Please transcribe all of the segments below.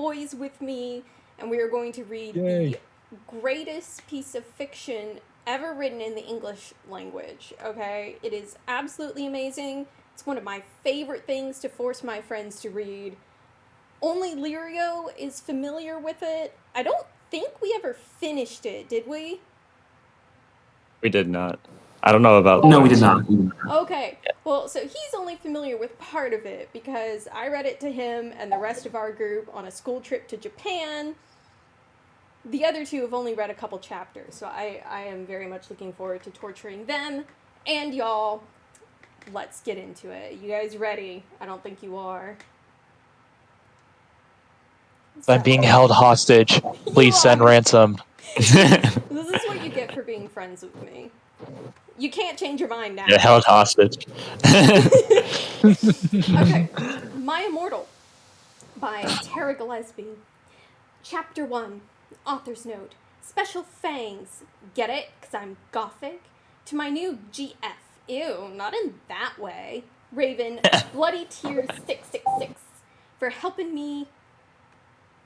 boys with me, and we are going to read the greatest piece of fiction ever written in the English language, okay? It is absolutely amazing. It's one of my favorite things to force my friends to read. Only Lirio is familiar with it. I don't think we ever finished it, did we? We did not. I don't know about... No, we did not. Okay, well, so he's only familiar with part of it because I read it to him and the rest of our group on a school trip to Japan. The other two have only read a couple chapters, so I am very much looking forward to torturing them and y'all. Let's get into it. You guys ready? I don't think you are. I'm being held hostage. Please send ransom. This is what you get for being friends with me. You can't change your mind now. You're held hostage. Okay. My Immortal by Tara Gillespie. Chapter 1. Author's note. Special thanks. Get it? Because I'm gothic? To my new GF. Ew, not in that way. Raven, Bloody Tears 666. For helping me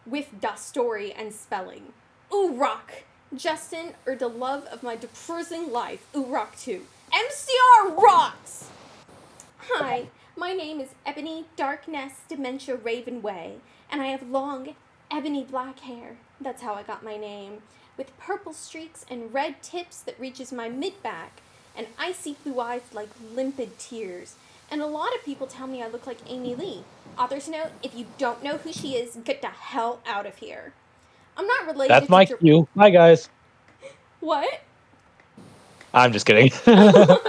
with da story and spelling. Ooh, rock. Justin, or the love of my depressing life. Ooh, rock too. MCR rocks! Hi, my name is Ebony Darkness Dementia Raven Way, and I have long, ebony black hair. That's how I got my name. With purple streaks and red tips that reaches my mid-back, and icy blue eyes like limpid tears. And a lot of people tell me I look like Amy Lee. Author's note, if you don't know who she is, get the hell out of here. I'm not related That's my cue. Hi, guys. What? I'm just kidding. I'm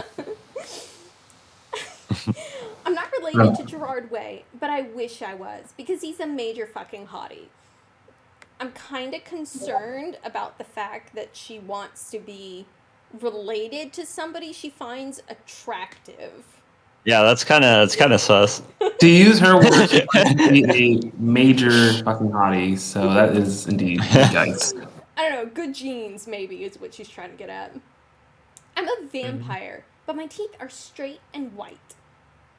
not related to Gerard Way, but I wish I was, because he's a major fucking hottie. I'm kind of concerned about the fact that she wants to be related to somebody she finds attractive. Yeah, that's kind of sus. To use her words, a major fucking hottie. So that is indeed yikes. I don't know, good genes maybe is what she's trying to get at. I'm a vampire, but my teeth are straight and white.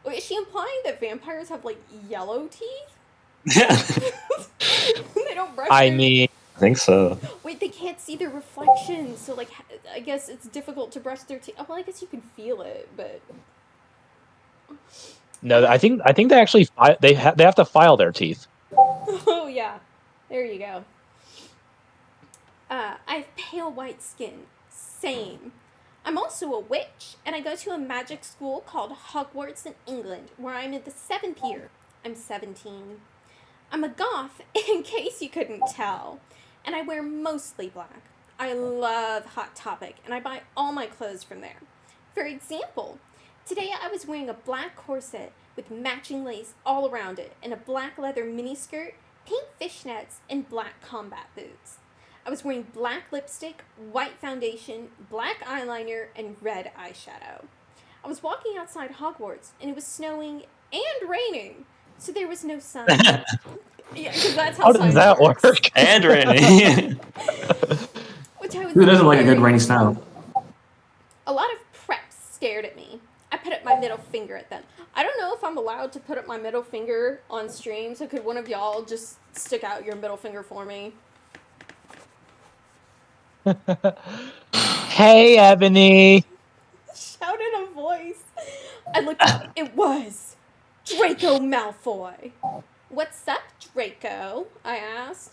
Wait, is she implying that vampires have like yellow teeth? They don't brush I their... mean, I think so. Wait, they can't see their reflection, so like I guess it's difficult to brush their teeth. Oh, well, I guess you can feel it, but no, I think they actually they have to file their teeth. oh yeah, there you go. I have pale white skin. Same. I'm also a witch, and I go to a magic school called Hogwarts in England, where I'm in the 7th year. I'm 17. I'm a goth, in case you couldn't tell, and I wear mostly black. I love Hot Topic, and I buy all my clothes from there. For example, today I was wearing a black corset with matching lace all around it, and a black leather miniskirt, pink fishnets, and black combat boots. I was wearing black lipstick, white foundation, black eyeliner, and red eyeshadow. I was walking outside Hogwarts, and it was snowing and raining, so there was no sun. Yeah, because that's how does that works. work? And raining. Which I was Who doesn't like a good rainy snow? A lot of preps stared at me. I put up my middle finger at them. I don't know if I'm allowed to put up my middle finger on stream, so could one of y'all just stick out your middle finger for me? Hey, Ebony. Shout in a voice. I looked up. It was Draco Malfoy. What's up, Draco? I asked.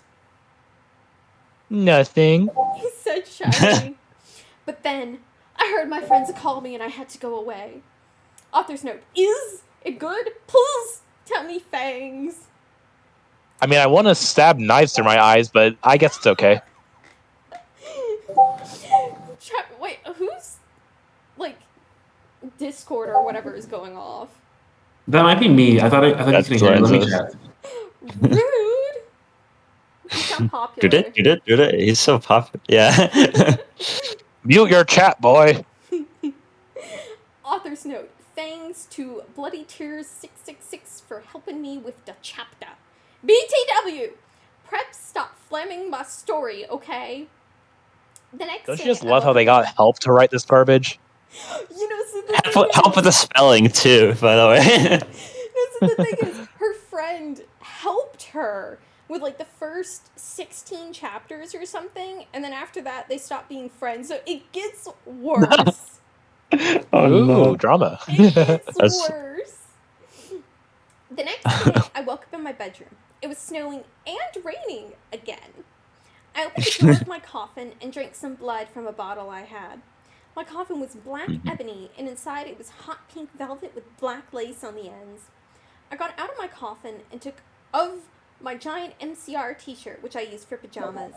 Nothing. He said shyly. But then I heard my friends call me and I had to go away. Author's note. Is it good? Please tell me fangs. I mean, I want to stab knives through my eyes, but I guess it's okay. Wait, who's like Discord or whatever is going off? That might be me. I thought you could hear me. Let me check. Rude. You sound popular. Do it. He's so popular. Yeah. Mute your chat, boy. Author's note. Thanks to Bloody Tears 666 for helping me with the chapter. BTW. Prep, stop flamming my story, okay? The next Don't day, you just love how they got help to write this garbage? You know, so the Help with the spelling too, by the way. so the thing is, her friend helped her with like the first 16 chapters or something, and then after that they stop being friends. So it gets worse. Oh Ooh, no. drama. It gets That's- worse. The next day, I woke up in my bedroom. It was snowing and raining again. I opened the door of my coffin and drank some blood from a bottle I had. My coffin was black ebony, and inside it was hot pink velvet with black lace on the ends. I got out of my coffin and took of my giant MCR t-shirt, which I used for pajamas.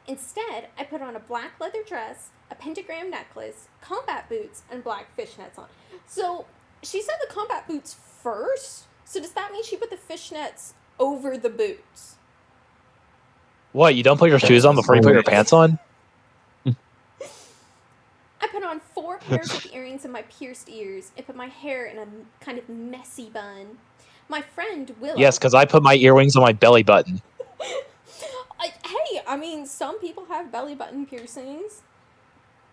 Instead, I put on a black leather dress, a pentagram necklace, combat boots, and black fishnets on. So, she said the combat boots first? So does that mean she put the fishnets over the boots? What, you don't put your shoes on before you put your pants on? I put on 4 pairs of earrings and my pierced ears and put my hair in a kind of messy bun. My friend Willow... Yes, because I put my earrings on my belly button. Hey, I mean, some people have belly button piercings.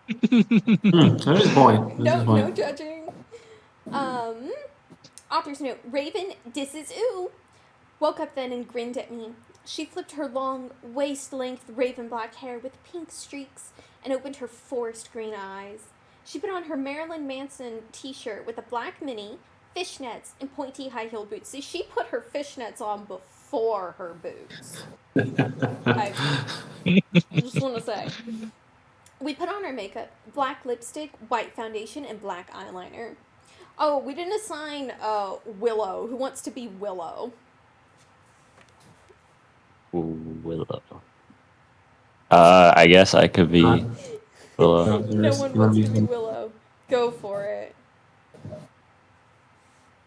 That's his point. No judging. Author's note, Raven disses ooh. Woke up then and grinned at me. She flipped her long, waist-length raven black hair with pink streaks and opened her forest green eyes. She put on her Marilyn Manson t-shirt with a black mini, fishnets, and pointy high-heeled boots. See, she put her fishnets on before her boots. I just want to say. We put on our makeup, black lipstick, white foundation, and black eyeliner. Oh, we didn't assign Willow. Who wants to be Willow? Willow. I guess I could be Willow. No one wants to be Willow. Go for it.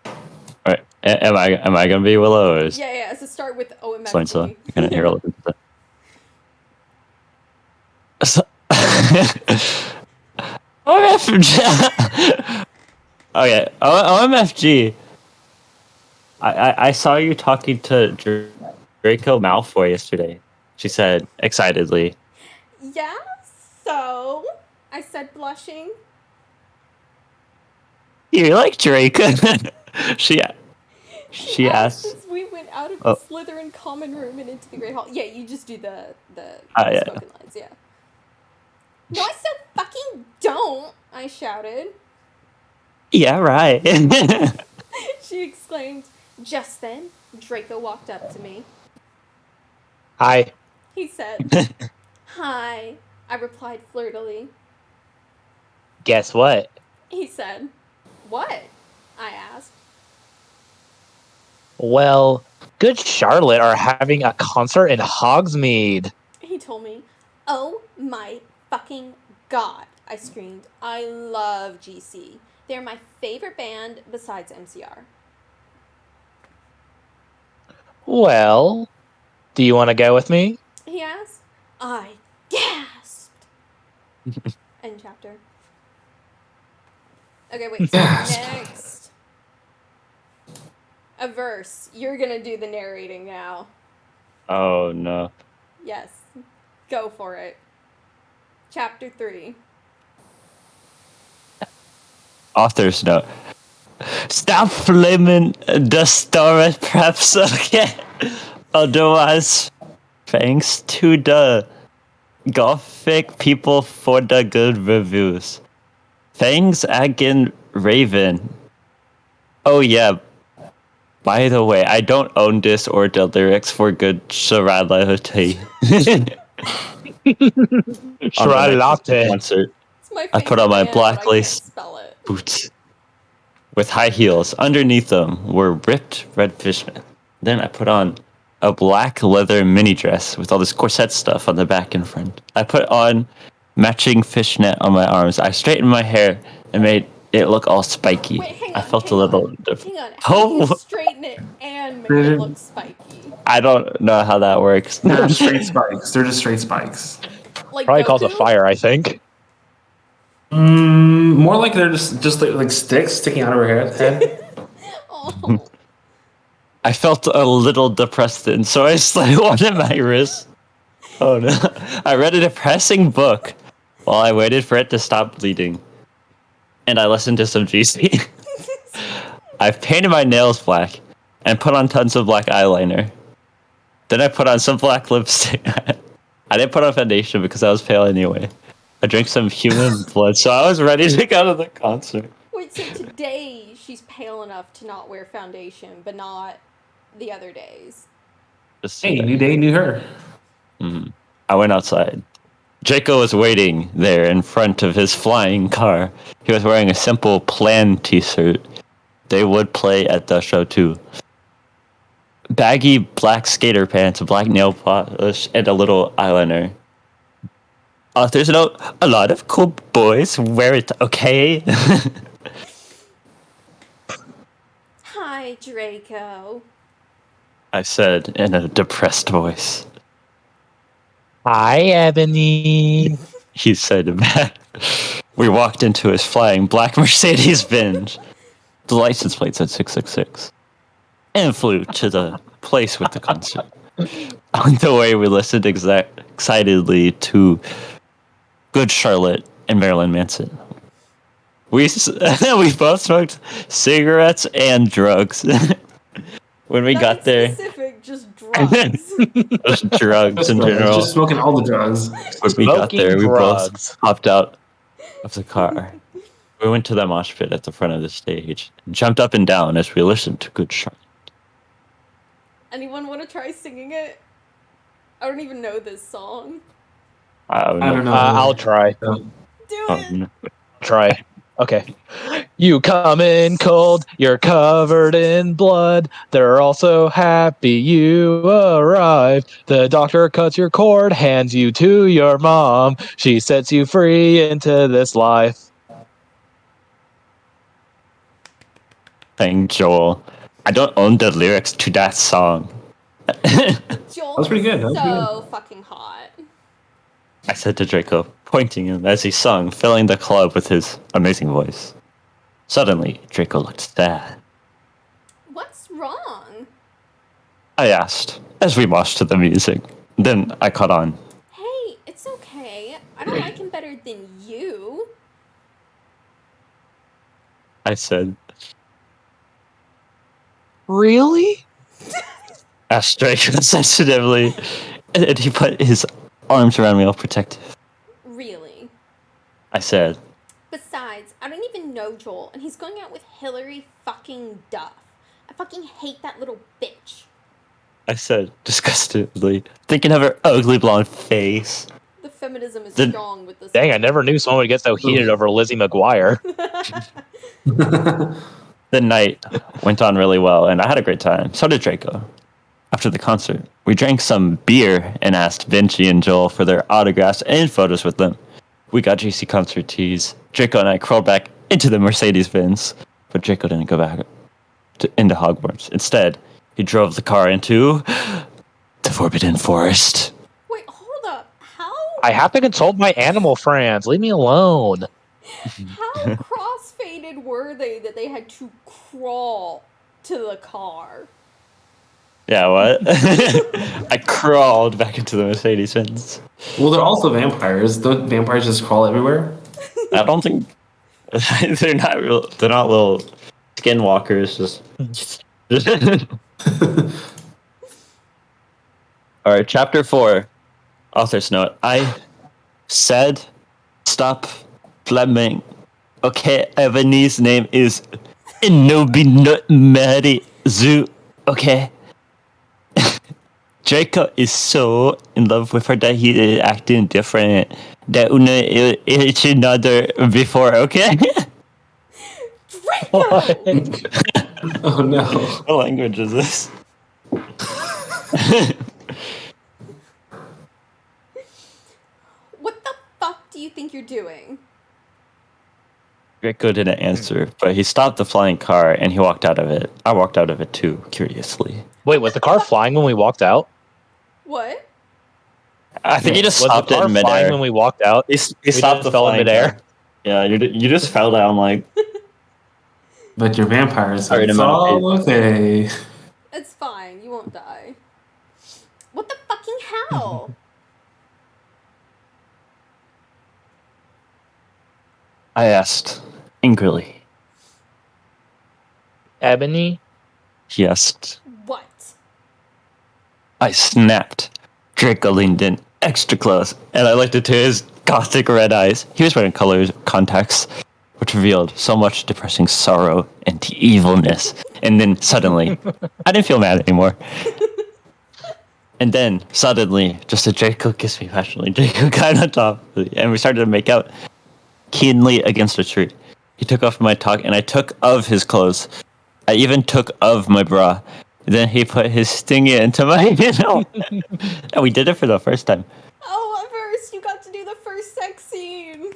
Alright. Am I gonna be Willow, or is Yeah. So start with Sloan still? OMFG. I can't hear all of it. OMFG. Okay, OMFG. I saw you talking to Draco Malfoy yesterday. She said excitedly. Yeah, so I said blushing. You like Draco? she asked. Since we went out of the Oh. Slytherin common room and into the Great Hall. Yeah, you just do the Yeah. spoken lines, yeah. No, I so fucking don't, I shouted. Yeah, right. She exclaimed. Just then, Draco walked up to me. Hi. He said, Hi, I replied flirtily. Guess what? He said, What? I asked. Well, Good Charlotte are having a concert in Hogsmeade. He told me, Oh my fucking god, I screamed. I love GC. They're my favorite band besides MCR. Well, do you want to go with me? He asked. I gasped. End chapter. Okay, wait. So next. A verse. You're gonna do the narrating now. Oh no. Yes. Go for it. Chapter 3. Author's note. Stop flaming the story, perhaps, okay? Otherwise, thanks to the Gothic people for the good reviews. Thanks again, Raven. Oh yeah, by the way, I don't own this or the lyrics for good Charlotte. Charlotte. Concert. It's my I put on my favorite band, black but I lace can't spell it. boots with high heels. Underneath them were ripped red fishmen. Then I put on a black leather mini dress with all this corset stuff on the back and front. I put on matching fishnet on my arms. I straightened my hair and made it look all spiky. Wait, hang I on, felt a hang little on. different. Hang on. How do you Oh, straighten it and make it look spiky? I don't know how that works. They're just straight spikes. They're just straight spikes. Like Probably Goku? calls a fire, I think. More like they're just like sticks sticking out of her head. Oh. I felt a little depressed then, so I slayed one at my wrist. Oh no. I read a depressing book while I waited for it to stop bleeding. And I listened to some GC. I've painted my nails black and put on tons of black eyeliner. Then I put on some black lipstick. I didn't put on foundation because I was pale anyway. I drank some human blood, so I was ready to go to the concert. Wait, so today she's pale enough to not wear foundation, but not the other days. Just Hey, new day, new her. I went outside. Draco was waiting there in front of his flying car. He was wearing a simple plan t-shirt. They would play at the show too. Baggy black skater pants, a black nail polish, and a little eyeliner. There's a lot of cool boys wear it, okay? Hi, Draco. I said in a depressed voice. Hi, Ebony. He said back. We walked into his flying black Mercedes Benz. The license plate said 666. And flew to the place with the concert. On the way, we listened excitedly to Good Charlotte and Marilyn Manson. We both smoked cigarettes and drugs. When we got there, Specific, just drugs. just drugs in general. Just smoking all the drugs. When we got Smoking there, we drugs. both hopped out of the car. We went to the mosh pit at the front of the stage and jumped up and down as we listened to Good Charlotte. Anyone want to try singing it? I don't even know this song. I don't know. I'll try. Do Oh, it. no. Try. Okay. You come in cold, you're covered in blood. They're all so happy you arrived. The doctor cuts your cord, hands you to your mom. She sets you free into this life. Thank Joel. I don't own the lyrics to that song. Joel That's pretty good. That was pretty so fucking hot. I said to Draco, pointing him as he sung, filling the club with his amazing voice. Suddenly, Draco looked sad. What's wrong? I asked, as we marched to the music. Then I caught on. Hey, it's okay. I don't like him better than you. I said, Really? asked Draco sensitively, and he put his arms around me all protective. Really? I said, Besides, I don't even know Joel, and he's going out with Hillary fucking Duff. I fucking hate that little bitch. I said, disgustedly, thinking of her ugly blonde face. The feminism is The- strong with this. Dang, I never knew someone would get so heated over Lizzie McGuire. The night went on really well, and I had a great time. So did Draco. After the concert, we drank some beer and asked Vinci and Joel for their autographs and photos with them. We got JC concert tees. Draco and I crawled back into the Mercedes Benz, but Draco didn't go back into Hogwarts. Instead, he drove the car into the Forbidden Forest. Wait, hold up. How I have to consult my animal friends. Leave me alone. how cross-faded were they that they had to crawl to the car? Yeah, what? I crawled back into the Mercedes Benz. Well, they're also vampires. Don't vampires just crawl everywhere? I don't think they're not real. They're not little skinwalkers. Just. All right, chapter 4. Author's note. I said, stop Fleming. Okay, Ebony's name is Inobinutmeri Zoo. Okay. Draco is so in love with her that he is acting different. That it's another before, okay? Draco! Oh no. What language is this? What the fuck do you think you're doing? Draco didn't answer, but he stopped the flying car and he walked out of it. I walked out of it too, curiously. Wait, was the car flying when we walked out? What? I think he just Was stopped the it car in flying midair. when we walked out? He stopped just the fell in flying midair? car. Yeah, you just fell down like. But you're vampires, so Alright, it's I'm out. all okay. It's fine. You won't die. What the fucking hell? I asked angrily. Ebony? He asked. What? I snapped. Draco leaned in extra close, and I looked into his gothic red eyes. He was wearing color contacts, which revealed so much depressing sorrow and evilness. And then suddenly, I didn't feel mad anymore. And then suddenly, just a Draco kissed me passionately. Draco got on top of me, and we started to make out keenly against a tree. He took off my talk, and I took of his clothes. I even took of my bra. Then he put his stingy into my and we did it for the first time. Oh, first you got to do the first sex scene.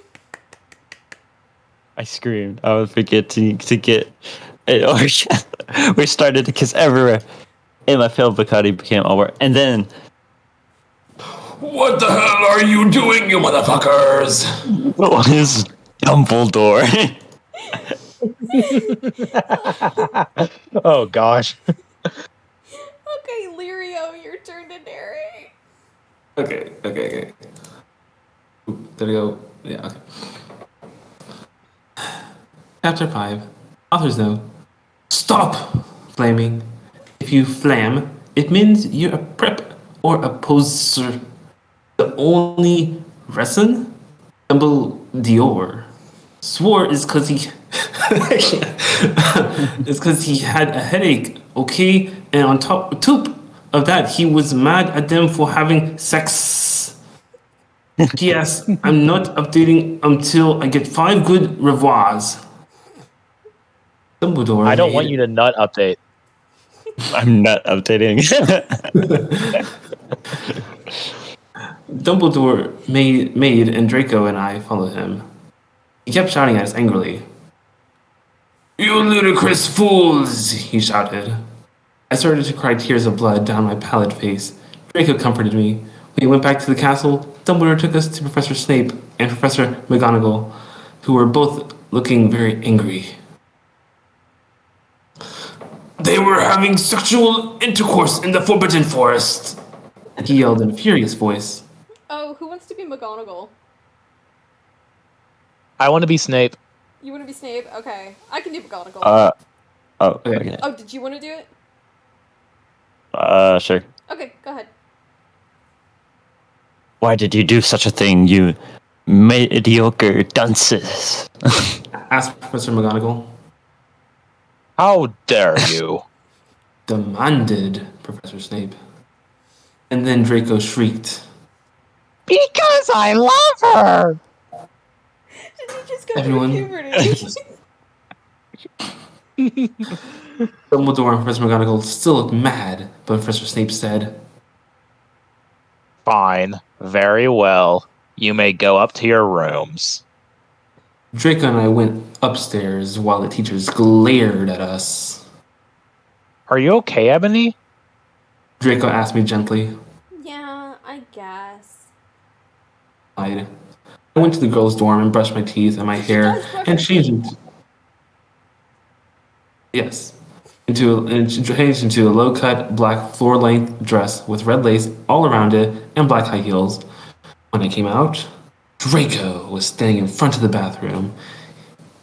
I screamed. I was forgetting to get it. We started to kiss everywhere. And my pale Bacardi became all wet. And then... What the hell are you doing, you motherfuckers? What is Dumbledore? Oh gosh. Okay, Lirio, your turn to narrate. Okay. Ooh, there we go. Yeah, okay. Chapter 5. Author's note. Stop flaming. If you flam, it means you're a prep or a poser. The only reason Dumbledore swore is because he had a headache, okay? And on top of that, he was mad at them for having sex. Yes, I'm not updating until I get 5 good revoirs. Dumbledore. I don't want you to nut update. I'm not updating. Dumbledore made and Draco and I followed him. He kept shouting at us angrily. You ludicrous fools, he shouted. I started to cry tears of blood down my pallid face. Draco comforted me. When we went back to the castle, Dumbledore took us to Professor Snape and Professor McGonagall, who were both looking very angry. They were having sexual intercourse in the Forbidden Forest, he yelled in a furious voice. Oh, who wants to be McGonagall? I want to be Snape. You want to be Snape? Okay. I can do McGonagall. Okay. Oh, did you want to do it? Sure. Okay, go ahead. Why did you do such a thing, you mediocre dunces? Asked Professor McGonagall. How dare you? Demanded Professor Snape. And then Draco shrieked. Because I love her! Did you just go Everyone. through puberty? Dumbledore and Professor McGonagall still looked mad, but Professor Snape said, Fine. Very well. You may go up to your rooms. Draco and I went upstairs while the teachers glared at us. Are you okay, Ebony? Draco asked me gently. Yeah, I guess. I went to the girls' dorm and brushed my teeth and my hair and changed into a low-cut black floor-length dress with red lace all around it and black high heels. When I came out, Draco was standing in front of the bathroom,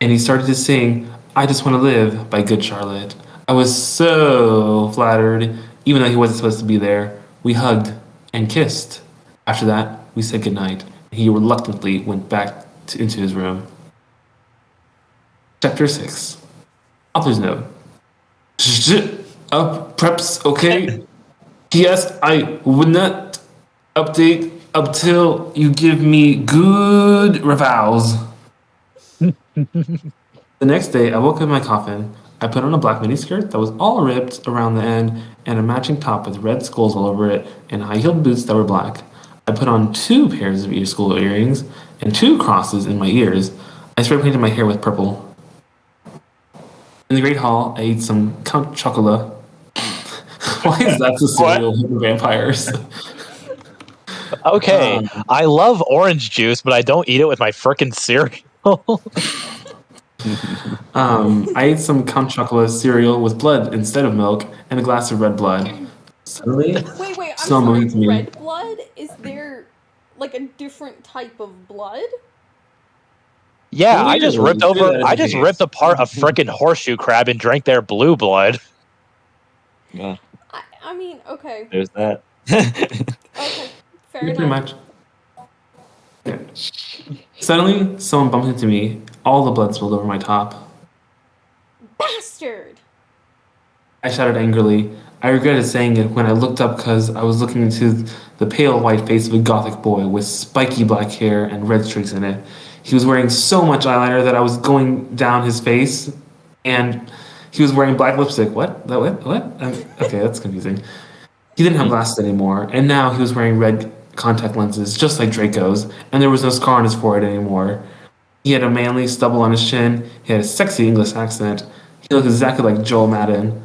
and he started to sing "I Just Want to Live" by Good Charlotte. I was so flattered, even though he wasn't supposed to be there. We hugged and kissed. After that, we said goodnight. He reluctantly went back into his room. Chapter 6. Author's note. Preps, okay? P.S. I would not update until you give me good revows. The next day, I woke up in my coffin. I put on a black miniskirt that was all ripped around the end and a matching top with red skulls all over it and high-heeled boots that were black. I put on 2 pairs of school earrings and 2 crosses in my ears. I spray painted my hair with purple. In the Great Hall, I ate some Count Chocula. Why is that the cereal for vampires? Okay, I love orange juice, but I don't eat it with my frickin' cereal. I ate some Count Chocula cereal with blood instead of milk and a glass of red blood. Suddenly, Wait, I'm someone sorry. with me. Red blood? Is there, like, a different type of blood? Yeah, I just Clearly, ripped over. clearly I that just is ripped apart a frickin' horseshoe crab and drank their blue blood. Yeah, I mean, okay. there's that. Okay, fair Yeah, pretty enough. much. Yeah. Suddenly, someone bumped into me. All the blood spilled over my top. Bastard! I shouted angrily. I regretted saying it when I looked up because I was looking into the pale white face of a gothic boy with spiky black hair and red streaks in it. He was wearing so much eyeliner that I was going down his face, and he was wearing black lipstick. What? What? Okay, that's confusing. He didn't have glasses anymore, and now he was wearing red contact lenses, just like Draco's, and there was no scar on his forehead anymore. He had a manly stubble on his chin. He had a sexy English accent. He looked exactly like Joel Madden.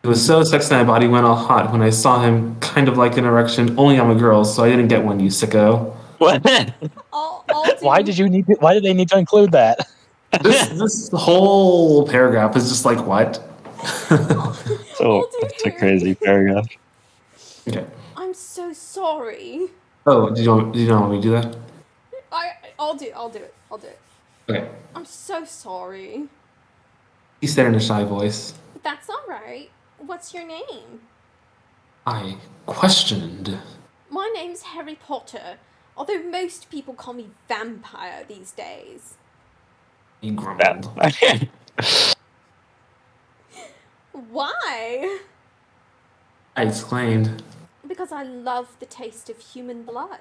It was so sexy my body went all hot when I saw him, kind of like an erection, only I'm a girl, so I didn't get one, you sicko. What? I'll do. Why did they need to include that? This whole paragraph is just like, what? So it's a crazy paragraph. Okay. I'm so sorry. Oh, did you not want me to do that? I'll do it. Okay. I'm so sorry. He said in a shy voice. That's all right. What's your name? I questioned. My name's Harry Potter, although most people call me Vampire these days. He grumbled. Why? I exclaimed. Because I love the taste of human blood.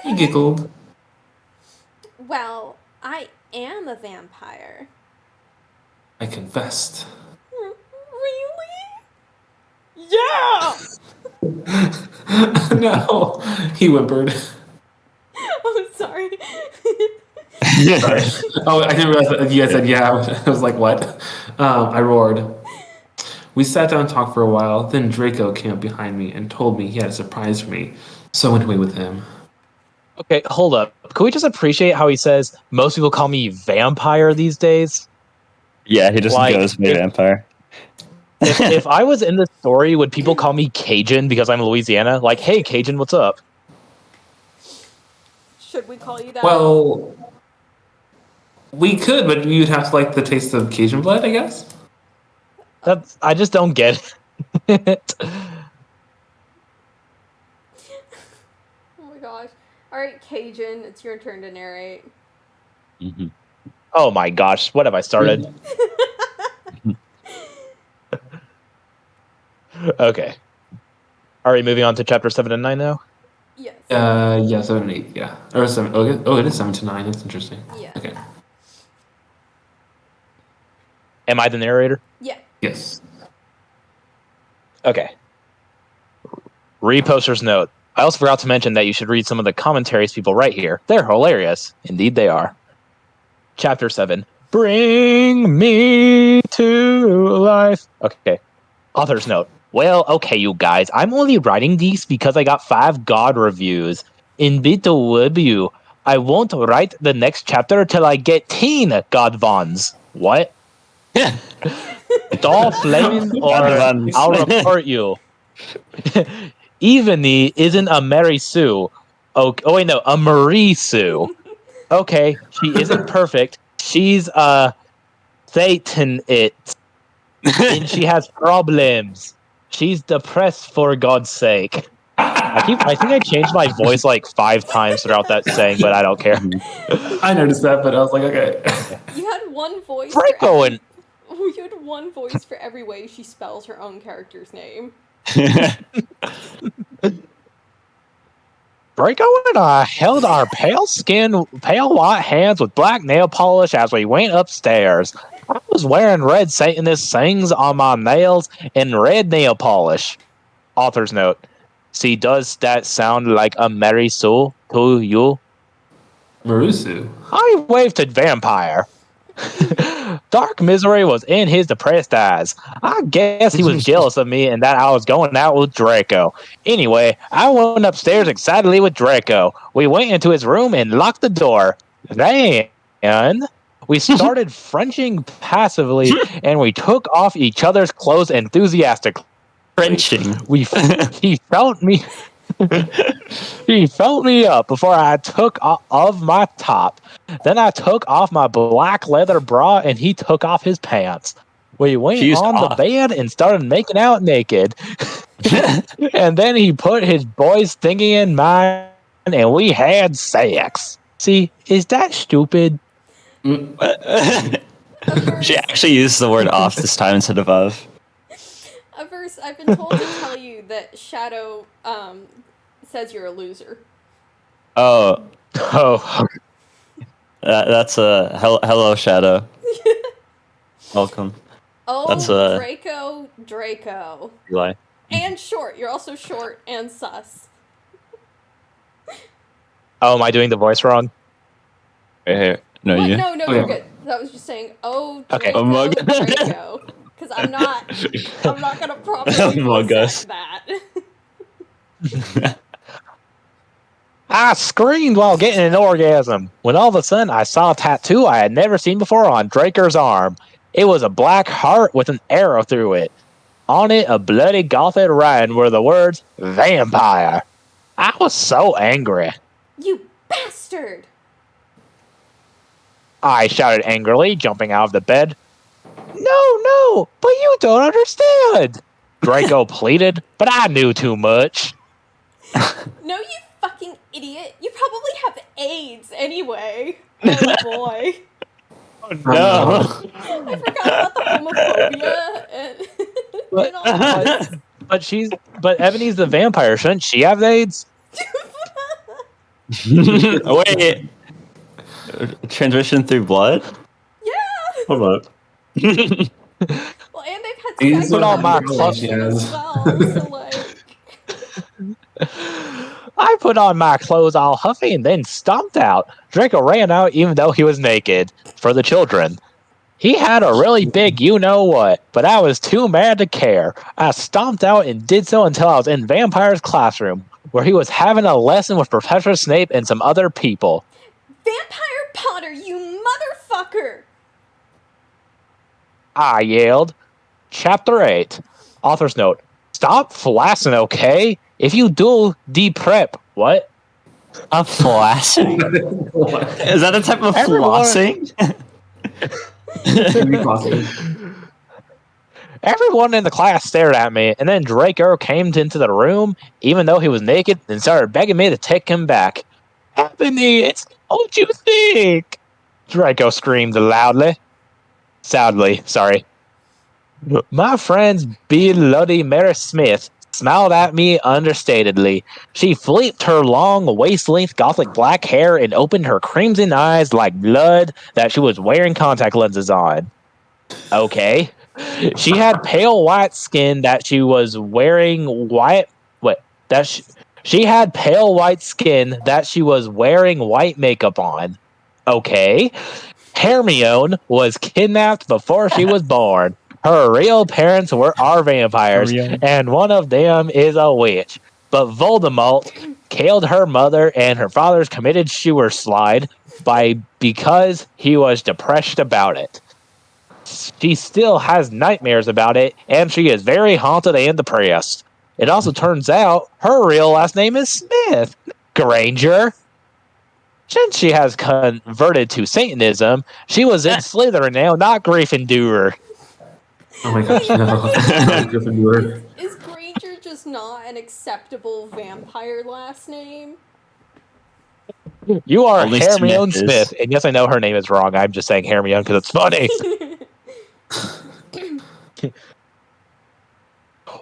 He giggled. Well, I am a vampire. I confessed. Really? Yeah! No, he whimpered. Oh, sorry. Sorry. Oh, I didn't realize that you guys said yeah. I was like, what? I roared. We sat down and talked for a while. Then Draco came up behind me and told me he had a surprise for me. So I went away with him. Okay, hold up. Can we just appreciate how he says most people call me vampire these days? Yeah, he just Like, goes by vampire. If I was in this story, would people call me Cajun because I'm Louisiana? Like, hey, Cajun, what's up? Should we call you that? Well, we could, but you'd have to like the taste of Cajun blood, I guess. I just don't get it. Oh my gosh. Alright, Cajun, it's your turn to narrate. Mm-hmm. Oh my gosh, what have I started? Okay. Are we moving on to chapter 7 and 9 now? Yes. Yeah, 7 and 8, yeah. Or 7. Oh, it is 7 to 9. That's interesting. Yeah. Okay. Am I the narrator? Yeah. Yes. Okay. Reposter's note. I also forgot to mention that you should read some of the commentaries people write here. They're hilarious. Indeed they are. Chapter 7. Bring me to life. Okay. Author's note. Well, okay, you guys. I'm only writing these because I got 5 God reviews. In BTW, I won't write the next chapter till I get 10 God Vons. What? Dolph Fleming or I'll report you. Evany isn't a Mary Sue. Oh wait, no, a Marie Sue. Okay, she isn't perfect. She's Satan it. And she has problems. She's depressed for God's sake. I think I changed my voice like 5 times throughout that saying, but I don't care. I noticed that, but I was like, okay. You had one voice Draco and you had one voice for every way she spells her own character's name. Draco and I held our pale white hands with black nail polish as we went upstairs. I was wearing red Satanist sayings on my nails and red nail polish. Author's note. See, does that sound like a Mary Sue to you? Marusu. I waved at Vampire. Dark misery was in his depressed eyes. I guess he was jealous of me and that I was going out with Draco. Anyway, I went upstairs excitedly with Draco. We went into his room and locked the door. Then we started Frenching passively and we took off each other's clothes enthusiastically. Frenching. He felt me. He felt me up before I took off my top. Then I took off my black leather bra and he took off his pants. We went on the bed and started making out naked. And then he put his boy's thinking in mine, and we had sex. See, is that stupid? She actually used the word off this time instead of of. Averse, I've been told to tell you that Shadow says you're a loser. Oh, Oh, that's a hello, Shadow. Welcome. Oh, That's Draco. Eli. And short. You're also short and sus. oh, am I doing the voice wrong? Right here. No, What? you. No, Oh, you're yeah. good. That was just saying, oh, Okay. Draco, Among- Draco. Because I'm not gonna properly Among voice Us. act that. I screamed while getting an orgasm when all of a sudden I saw a tattoo I had never seen before on Draker's arm. It was a black heart with an arrow through it. On it, a bloody gothic writing were the words vampire. I was so angry. You bastard! I shouted angrily, jumping out of the bed. No, but you don't understand. Draco pleaded, but I knew too much. No, you fucking idiot. You probably have AIDS anyway. Oh boy. No. I forgot about the homophobia and all that. But Ebony's the vampire. Shouldn't she have AIDS? Wait. Transition through blood? Yeah! Hold up. Well, and they've had He's sex put with on my other clothes. people as well, so like... I put on my clothes all huffy and then stomped out. Draco ran out even though he was naked for the children. He had a really big you-know-what, but I was too mad to care. I stomped out and did so until I was in Vampire's classroom, where he was having a lesson with Professor Snape and some other people. Vampire Potter, you motherfucker! I yelled. Chapter 8. Author's note. Stop flassing, okay? If you do, de-prep. What? A flossing? Is that a type of Everyone- flossing? Everyone in the class stared at me, and then Draco came into the room, even though he was naked, and started begging me to take him back. Ebony, it's not what you think! Draco screamed loudly. Sadly, sorry. My friend's bloody Mary Smith smiled at me understatedly. She flipped her long, waist-length gothic black hair and opened her crimson eyes like blood that she was wearing contact lenses on. Okay. She had pale white skin that she was wearing she had pale white skin that she was wearing white makeup on. Okay. Hermione was kidnapped before she was born. Her real parents are vampires, Hermione. and one of them is a witch. But Voldemort killed her mother, and her father's committed suicide because he was depressed about it. She still has nightmares about it, and she is very haunted and depressed. It also turns out her real last name is Smith, Granger. Since she has converted to Satanism, she was in Slytherin now, not Gryffindor. Oh my gosh, no. Gryffindor. Is Granger just not an acceptable vampire last name? You are Only Hermione Smith is. Smith, and yes, I know her name is wrong. I'm just saying Hermione because it's funny.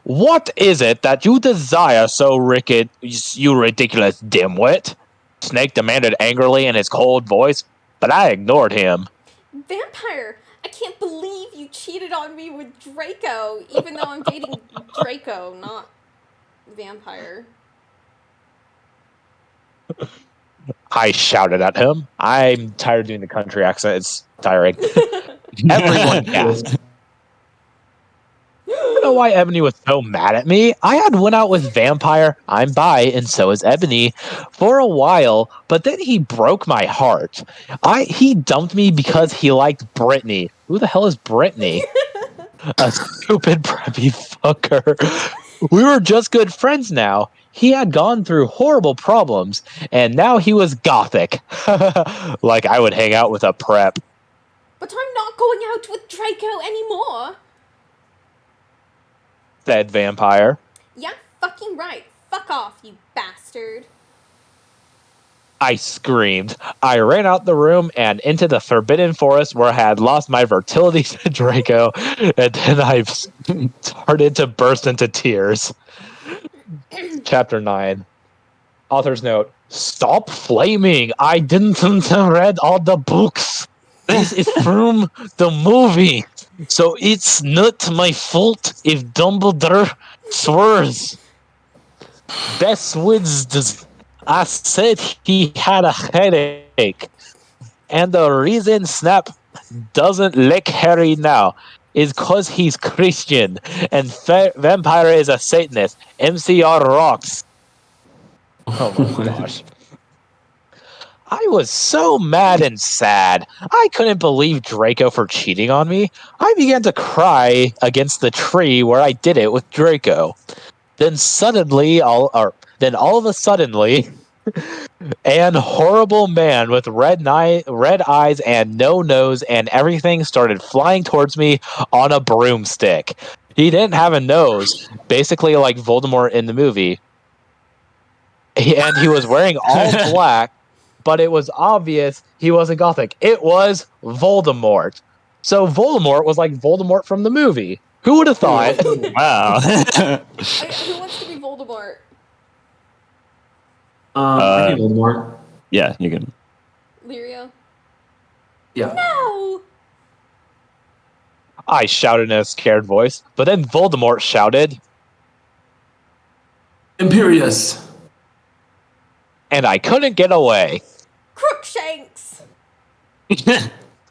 What is it that you desire so, Rickett, you ridiculous dimwit? Snake demanded angrily in his cold voice, but I ignored him. Vampire! I can't believe you cheated on me with Draco, even though I'm dating Draco, not Vampire. I shouted at him. I'm tired of doing the country accent. It's tiring. Everyone gasped. I don't know why Ebony was so mad at me. I had went out with Vampire, I'm bi, and so is Ebony, for a while, but then he broke my heart. He dumped me because he liked Brittany. Who the hell is Brittany? A stupid preppy fucker. We were just good friends now. He had gone through horrible problems, and now he was gothic. Like I would hang out with a prep. But I'm not going out with Draco anymore! Said Vampire. Yeah, fucking right. Fuck off, you bastard. I screamed. I ran out the room and into the forbidden forest where I had lost my fertility to Draco, and then I started to burst into tears. Chapter 9. Author's note. Stop flaming! I didn't read all the books. This is from the movie, so it's not my fault if Dumbledore swears. Best wins. I said he had a headache, and the reason Snap doesn't lick Harry now is because he's Christian, and Vampire is a Satanist. MCR rocks. Oh my gosh. I was so mad and sad. I couldn't believe Draco for cheating on me. I began to cry against the tree where I did it with Draco. Then all of a suddenly, an horrible man with red eyes and no nose and everything started flying towards me on a broomstick. He didn't have a nose, basically like Voldemort in the movie. And he was wearing all black, but it was obvious he wasn't Gothic. It was Voldemort. So Voldemort was like Voldemort from the movie. Who would have thought? Wow. Who wants to be Voldemort? I think Voldemort. Yeah, you can. Lyria? Yeah. No! I shouted in a scared voice, but then Voldemort shouted, Imperious. and I couldn't get away. Crookshanks!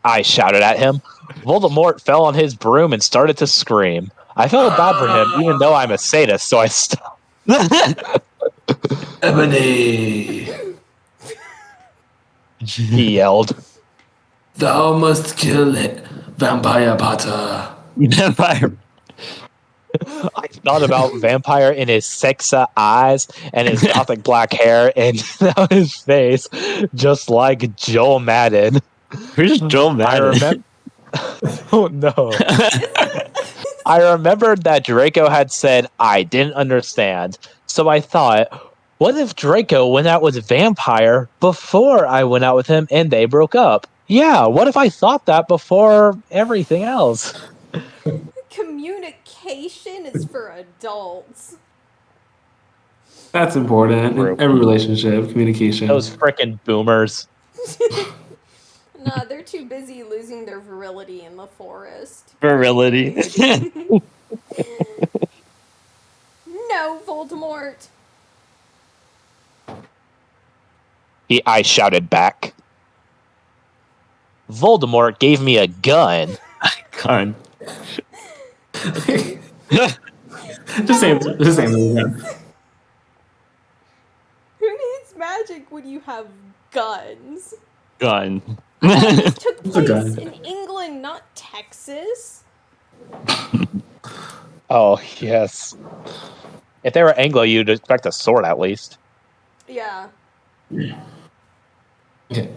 I shouted at him. Voldemort fell on his broom and started to scream. I felt bad for him, even though I'm a sadist, so I stopped. Ebony. He yelled. Thou must kill it, Vampire Potter. Vampire. I thought about Vampire in his sexy eyes and his gothic black hair and now his face, just like Joel Madden. Who's Joel Madden? Oh no. I remembered that Draco had said I didn't understand, so I thought, what if Draco went out with Vampire before I went out with him and they broke up? Yeah, what if I thought that before everything else? Communication is for adults. That's important in every relationship, communication. Those frickin' boomers. Nah, they're too busy losing their virility in the forest. Virility. No, Voldemort! I shouted back. Voldemort gave me a gun. Gun. Just answer it again. Who needs magic when you have guns? Gun. This took It's a place gun. in England, not Texas. Oh, yes. If they were Anglo, you'd expect a sword at least. Yeah. Okay.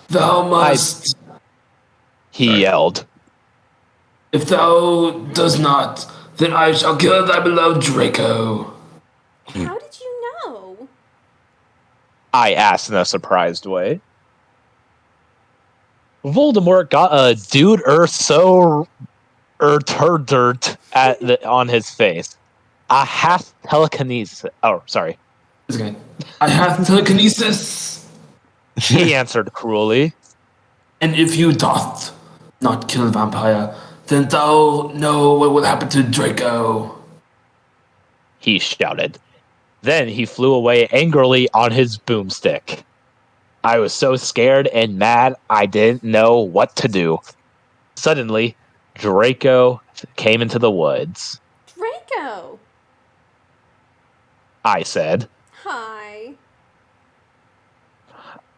Thou must. He yelled. If thou does not, then I shall kill thy beloved Draco. How did you know? I asked in a surprised way. Voldemort got a dude dirt on his face. I have telekinesis. Oh, sorry. It's okay. I have telekinesis. He answered cruelly. And if you doth not kill the vampire, then thou know what will happen to Draco. He shouted. Then he flew away angrily on his boomstick. I was so scared and mad I didn't know what to do. Suddenly, Draco came into the woods. Draco! I said, Hi.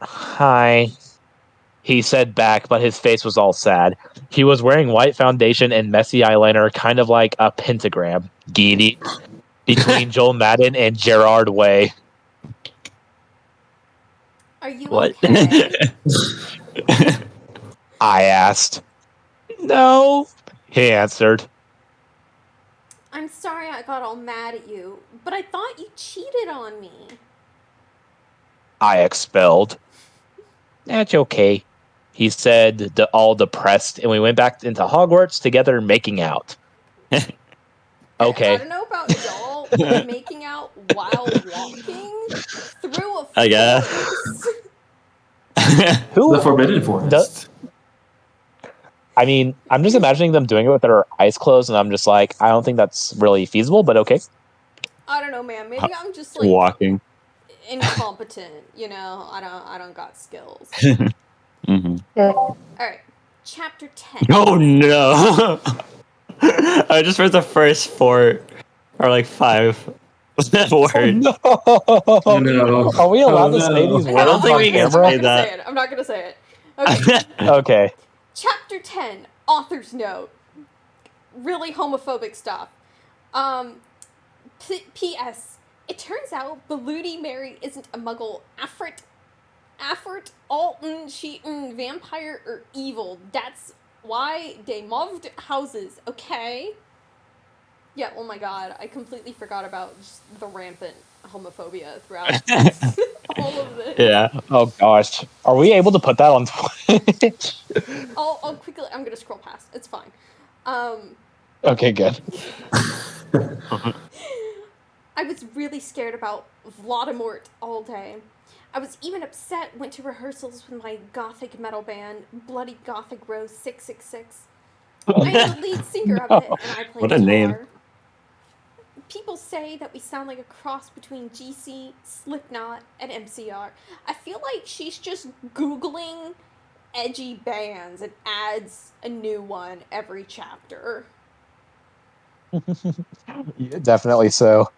Hi. He said back, but his face was all sad. He was wearing white foundation and messy eyeliner, kind of like a pentagram. Giddy. Between Joel Madden and Gerard Way. Are you What? okay? I asked. No, he answered. I'm sorry I got all mad at you, but I thought you cheated on me. I expelled. That's okay. He said, all depressed, and we went back into Hogwarts together making out. I Okay. don't know about y'all, but making out while walking through a I guess. forest. Who? The Forbidden Forest. I mean, I'm just imagining them doing it with their eyes closed, and I'm just like, I don't think that's really feasible, but okay. I don't know, man. Maybe I'm just like Walking. incompetent. I don't got skills. Mm-hmm. All right, chapter 10. Oh no! I just read the first 4 or like 5 words. No. Oh no. Are we allowed Oh, to say these no. words I don't think on we can I'm camera? not say gonna that. say it. I'm not gonna say it. Okay. Okay. Chapter 10, author's note. Really homophobic stuff. P.S. It turns out Bloody Mary isn't a muggle. Afrit, Alton, Sheeton, vampire, or evil. That's why they moved houses, okay? Yeah, oh my god, I completely forgot about just the rampant homophobia throughout all of this. Yeah. Oh gosh. Are we able to put that on Twitch? I'll quickly, I'm gonna scroll past. It's fine. Okay, good. I was really scared about Voldemort all day. I was even upset, went to rehearsals with my gothic metal band, Bloody Gothic Rose 666. I am the lead singer of it, and I play What a guitar. name. People say that we sound like a cross between GC, Slipknot, and MCR. I feel like she's just Googling edgy bands and adds a new one every chapter. Yeah, definitely so.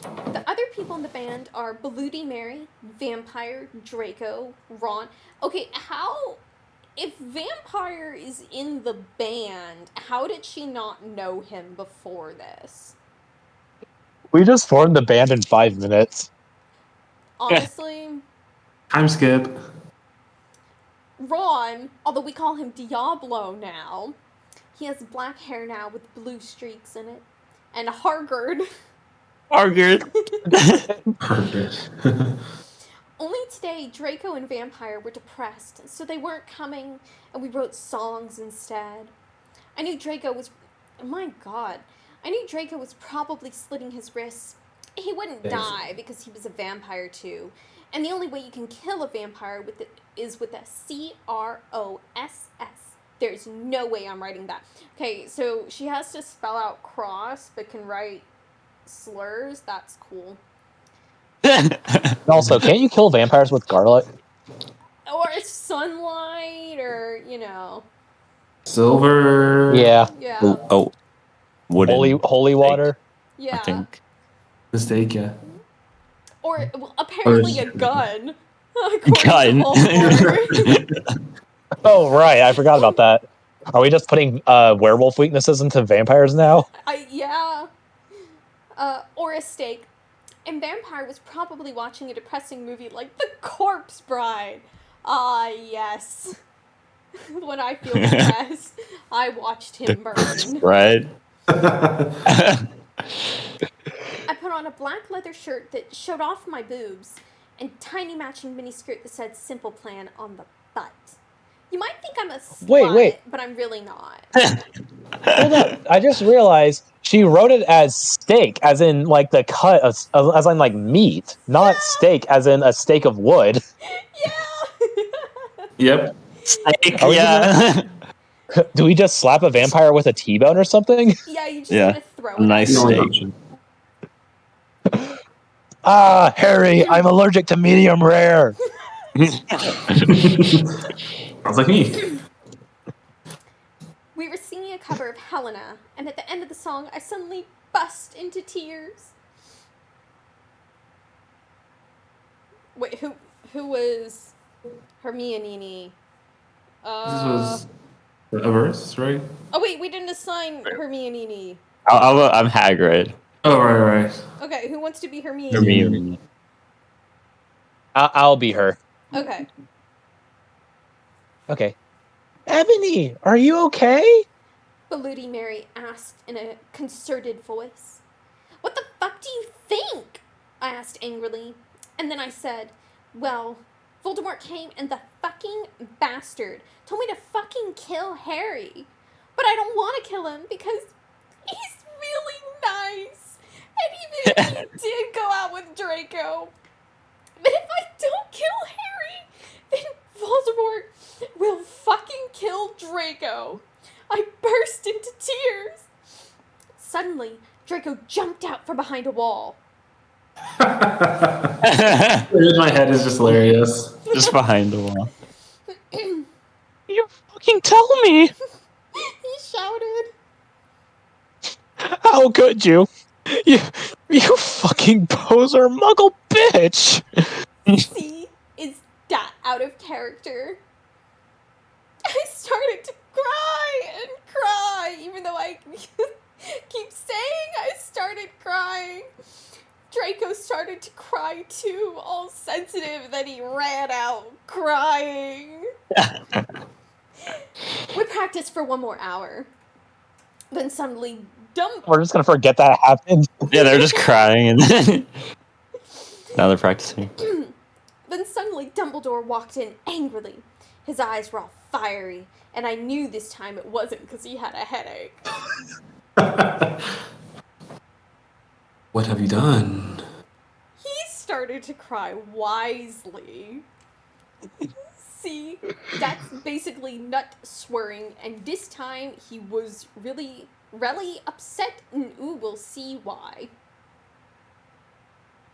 The other people in the band are Bloody Mary, Vampire, Draco, Ron. Okay, if Vampire is in the band, how did she not know him before this? We just formed the band in 5 minutes. Honestly, Time skip. Ron, although we call him Diablo now, he has black hair now with blue streaks in it. And Hargard. Argued. Perfect. Only today, Draco and Vampire were depressed, so they weren't coming, and we wrote songs instead. I knew Draco was... My god. I knew Draco was probably slitting his wrists. He wouldn't die because he was a vampire too. And the only way you can kill a vampire is with a C-R-O-S-S. There's no way I'm writing that. Okay, so she has to spell out cross, but can write slurs. That's cool. Also, can't you kill vampires with garlic? Or sunlight, or, Silver. Yeah. Yeah. Oh, wooden. Holy water. Yeah. I think. Mistake, yeah. Or, well, apparently a gun. According Gun. to Voldemort. Oh, right. I forgot about that. Are we just putting werewolf weaknesses into vampires now? Yeah. Or a steak. And Vampire was probably watching a depressing movie like The Corpse Bride. Ah, yes. When I feel depressed, I watched him burn. Right. I put on a black leather shirt that showed off my boobs and tiny matching miniskirt that said Simple Plan on the butt. You might think I'm a slut, Wait. but I'm really not. Hold up. I just realized she wrote it as steak, as in like the cut, as in like meat, not steak, as in a steak of wood. Yeah! Yep. Steak, Are we yeah. Do we just slap a vampire with a T-bone or something? Yeah, you just Yeah. gotta throw it Nice at The him. only steak. option. Ah, Harry, I'm allergic to medium rare. Sounds like me. We were singing a cover of Helena, and at the end of the song, I suddenly bust into tears. Wait, who was Hermione? This was a verse, right? Oh wait, we didn't assign Hermione. I'm Hagrid. Oh, right. Okay, who wants to be Hermione? Hermione. I'll be her. Okay. Okay. Ebony, are you okay? Bloody Mary asked in a concerted voice. What the fuck do you think? I asked angrily. And then I said, well, Voldemort came and the fucking bastard told me to fucking kill Harry. But I don't want to kill him because he's really nice. And even if he did go out with Draco, but if I don't kill Harry, then Voldemort will fucking kill Draco. I burst into tears. Suddenly, Draco jumped out from behind a wall. In my head is just hilarious. Just behind the wall. You fucking tell me! He shouted. How could you? You fucking poser muggle bitch! See, is that out of character? I started to cry and cry, even though I keep saying I started crying. Draco started to cry too, all sensitive, then he ran out crying. We practiced for 1 more hour. Then suddenly, We're just gonna forget that happened. Yeah, they're just crying and then now they're practicing. Then suddenly Dumbledore walked in angrily. His eyes were all fiery, and I knew this time it wasn't because he had a headache. What have you done? He started to cry wisely. See, that's basically nut swearing, and this time he was really upset, and we'll see why.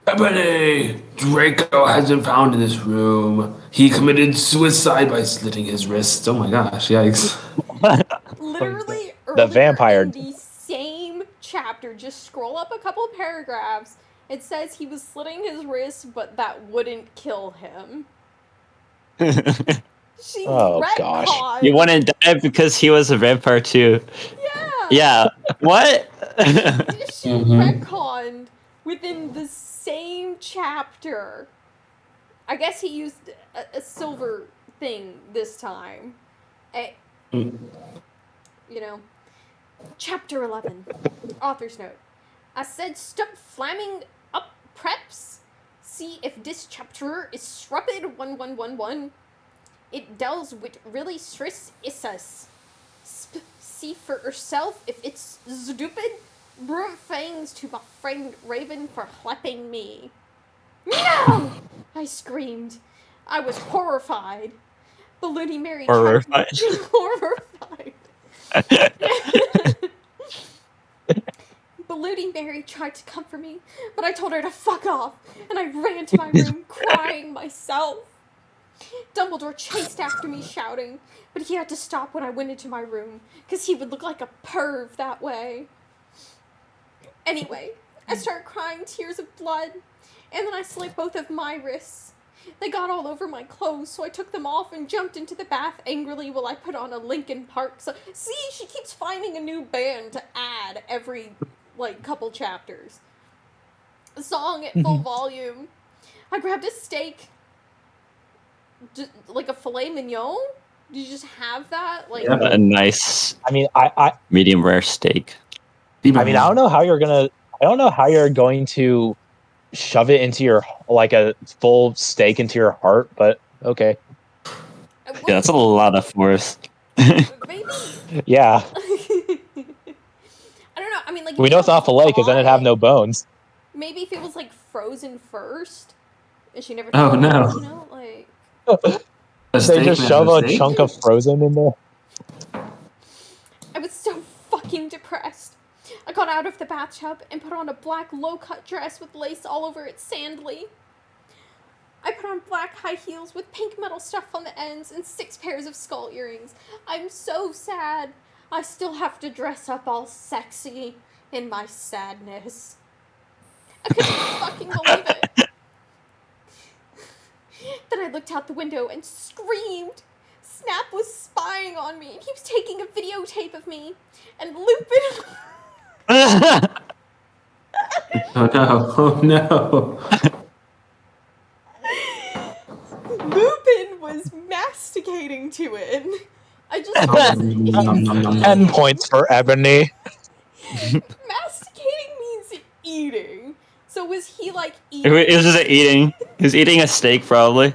Ebony! Draco has been found in this room. He committed suicide by slitting his wrist. Oh my gosh, yikes. Literally, The vampire. in the same chapter, just scroll up a couple paragraphs, it says he was slitting his wrist, but that wouldn't kill him. She gosh. retconned. He wouldn't die because he was a vampire too. Yeah. Yeah. What? She retconned within the same chapter. I guess he used a silver thing this time. You know. Chapter 11. Author's note. I said stop flamming up preps. See if this chapter is shrupid 1111. It deals with really stress issus. See for yourself if it's stupid. Brought fangs to my friend Raven for slapping me. No! I screamed. I was horrified. Bloody Mary. Horrified. Horrified. Bloody Mary tried to comfort me, but I told her to fuck off, and I ran to my room crying myself. Dumbledore chased after me shouting, but he had to stop when I went into my room, because he would look like a perv that way. Anyway, I started crying tears of blood, and then I slit both of my wrists. They got all over my clothes, so I took them off and jumped into the bath angrily while I put on a Linkin Park song. See, she keeps finding a new band to add every, couple chapters. A song at full volume. I grabbed a steak, like a filet mignon. Do you just have that? A nice I mean, I medium rare steak. I don't know how you're going to shove it into your, like, a full steak into your heart, but okay. Yeah, that's a lot of force. Maybe. Yeah. I don't know. I mean, We know it's not filet because then it'd have no bones. Maybe if it was frozen first, and she never. Oh, no. You know, They just shove a chunk of frozen in there. I was so fucking depressed. I got out of the bathtub and put on a black low-cut dress with lace all over it sandly. I put on black high heels with pink metal stuff on the ends and 6 pairs of skull earrings. I'm so sad. I still have to dress up all sexy in my sadness. I couldn't fucking believe it. Then I looked out the window and screamed. Snap was spying on me, and he was taking a videotape of me. And Lupin... Oh no. Lupin was masticating to it. I just Nom, nom, nom, 10 nom. points for Ebony. masticating means eating. So was he like He eating? was just eating. He was eating a steak, probably.